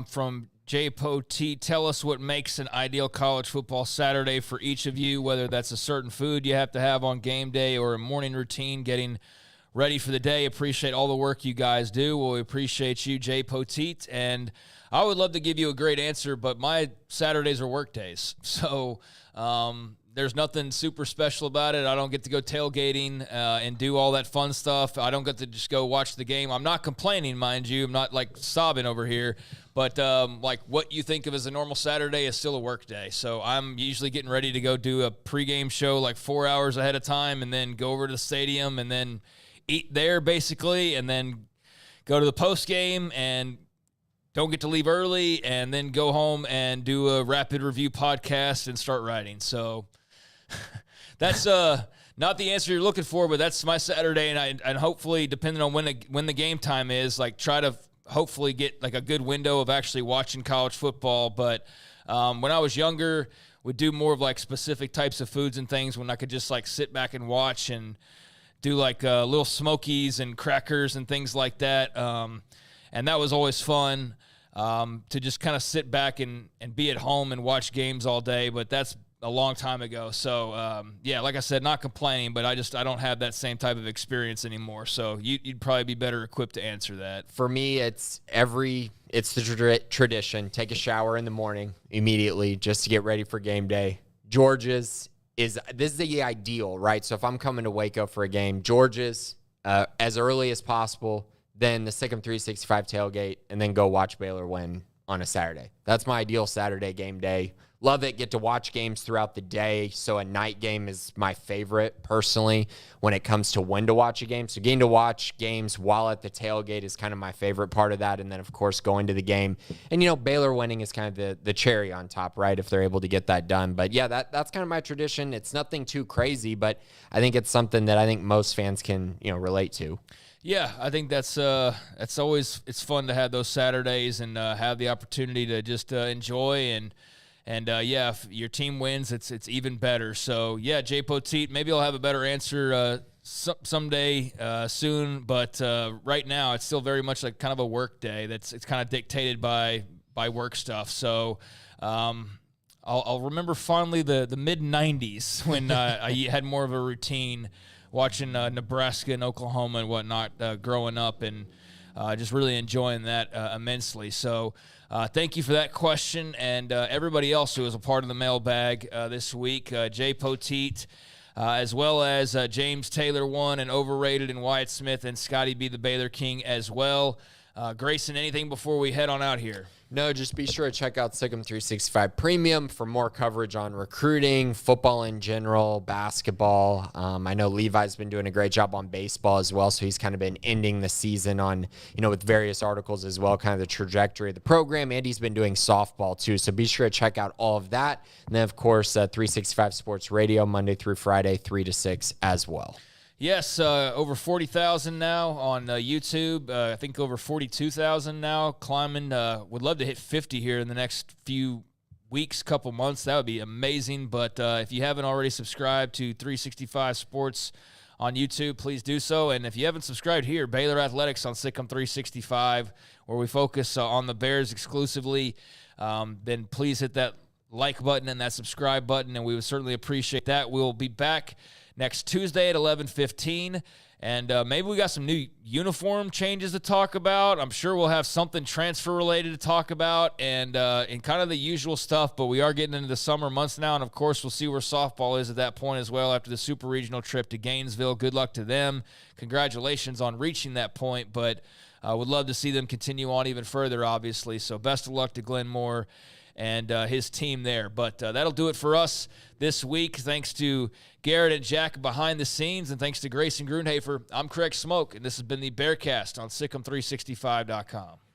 from Jay Poteet, tell us what makes an ideal college football Saturday for each of you, whether that's a certain food you have to have on game day or a morning routine getting ready for the day. Appreciate all the work you guys do. Well, we appreciate you, Jay Poteet, and I would love to give you a great answer, but my Saturdays are work days, so there's nothing super special about it. I don't get to go tailgating and do all that fun stuff. I don't get to just go watch the game. I'm not complaining, mind you. I'm not, sobbing over here. But, what you think of as a normal Saturday is still a work day. So I'm usually getting ready to go do a pregame show 4 hours ahead of time and then go over to the stadium and then eat there, basically, and then go to the postgame and don't get to leave early and then go home and do a rapid review podcast and start writing. So that's not the answer you're looking for, but that's my Saturday, and hopefully, depending on when the game time is, try to hopefully get a good window of actually watching college football. But when I was younger, would do more of specific types of foods and things when I could just sit back and watch and do little smokies and crackers and things like that. And that was always fun to just kind of sit back and be at home and watch games all day. But that's a long time ago. So, like I said, not complaining, but I don't have that same type of experience anymore. So you'd probably be better equipped to answer that. For me, it's the tradition. Take a shower in the morning immediately just to get ready for game day. George's this is the ideal, right? So if I'm coming to Waco for a game, George's as early as possible, then the SicEm365 tailgate, and then go watch Baylor win on a Saturday. That's my ideal Saturday game day. Love it. Get to watch games throughout the day. So a night game is my favorite personally when it comes to when to watch a game. So getting to watch games while at the tailgate is kind of my favorite part of that. And then, of course, going to the game. And, Baylor winning is kind of the cherry on top, right, if they're able to get that done. But, yeah, that's kind of my tradition. It's nothing too crazy, but I think it's something that I think most fans can, relate to. Yeah, I think that's always – it's fun to have those Saturdays and have the opportunity to just enjoy And if your team wins, it's even better. So, Jay Poteet, maybe I'll have a better answer someday soon. But right now, it's still very much kind of a work day. It's kind of dictated by work stuff. So I'll remember fondly the mid-'90s when I had more of a routine watching Nebraska and Oklahoma and whatnot growing up. And just really enjoying that immensely. So thank you for that question, and everybody else who was a part of the mailbag this week. Jay Poteet, as well as James Taylor 1 and Overrated and Wyatt Smith and Scotty B. the Baylor King as well. Grayson, anything before we head on out here? No, just be sure to check out SicEm365 Premium for more coverage on recruiting, football in general, basketball. I know Levi's been doing a great job on baseball as well, so he's kind of been ending the season on, with various articles as well, kind of the trajectory of the program, and he's been doing softball too. So be sure to check out all of that. And then, of course, 365 Sports Radio, Monday through Friday, 3 to 6 as well. Yes, over 40,000 now on YouTube. I think over 42,000 now. Climbing. Would love to hit 50 here in the next few weeks, couple months. That would be amazing. But if you haven't already subscribed to 365 Sports on YouTube, please do so. And if you haven't subscribed here, Baylor Athletics on SicEm365, where we focus on the Bears exclusively, then please hit that like button and that subscribe button, and we would certainly appreciate that. We'll be back next Tuesday at 11:15, and maybe we got some new uniform changes to talk about. I'm sure we'll have something transfer-related to talk about and kind of the usual stuff, but we are getting into the summer months now, and, of course, we'll see where softball is at that point as well after the super regional trip to Gainesville. Good luck to them. Congratulations on reaching that point, but would love to see them continue on even further, obviously. So best of luck to Glenn Moore and his team there. But that'll do it for us this week. Thanks to Garrett and Jack behind the scenes, and thanks to Grayson Grunhafer. I'm Craig Smoke, and this has been the Bearcast on SicEm365.com.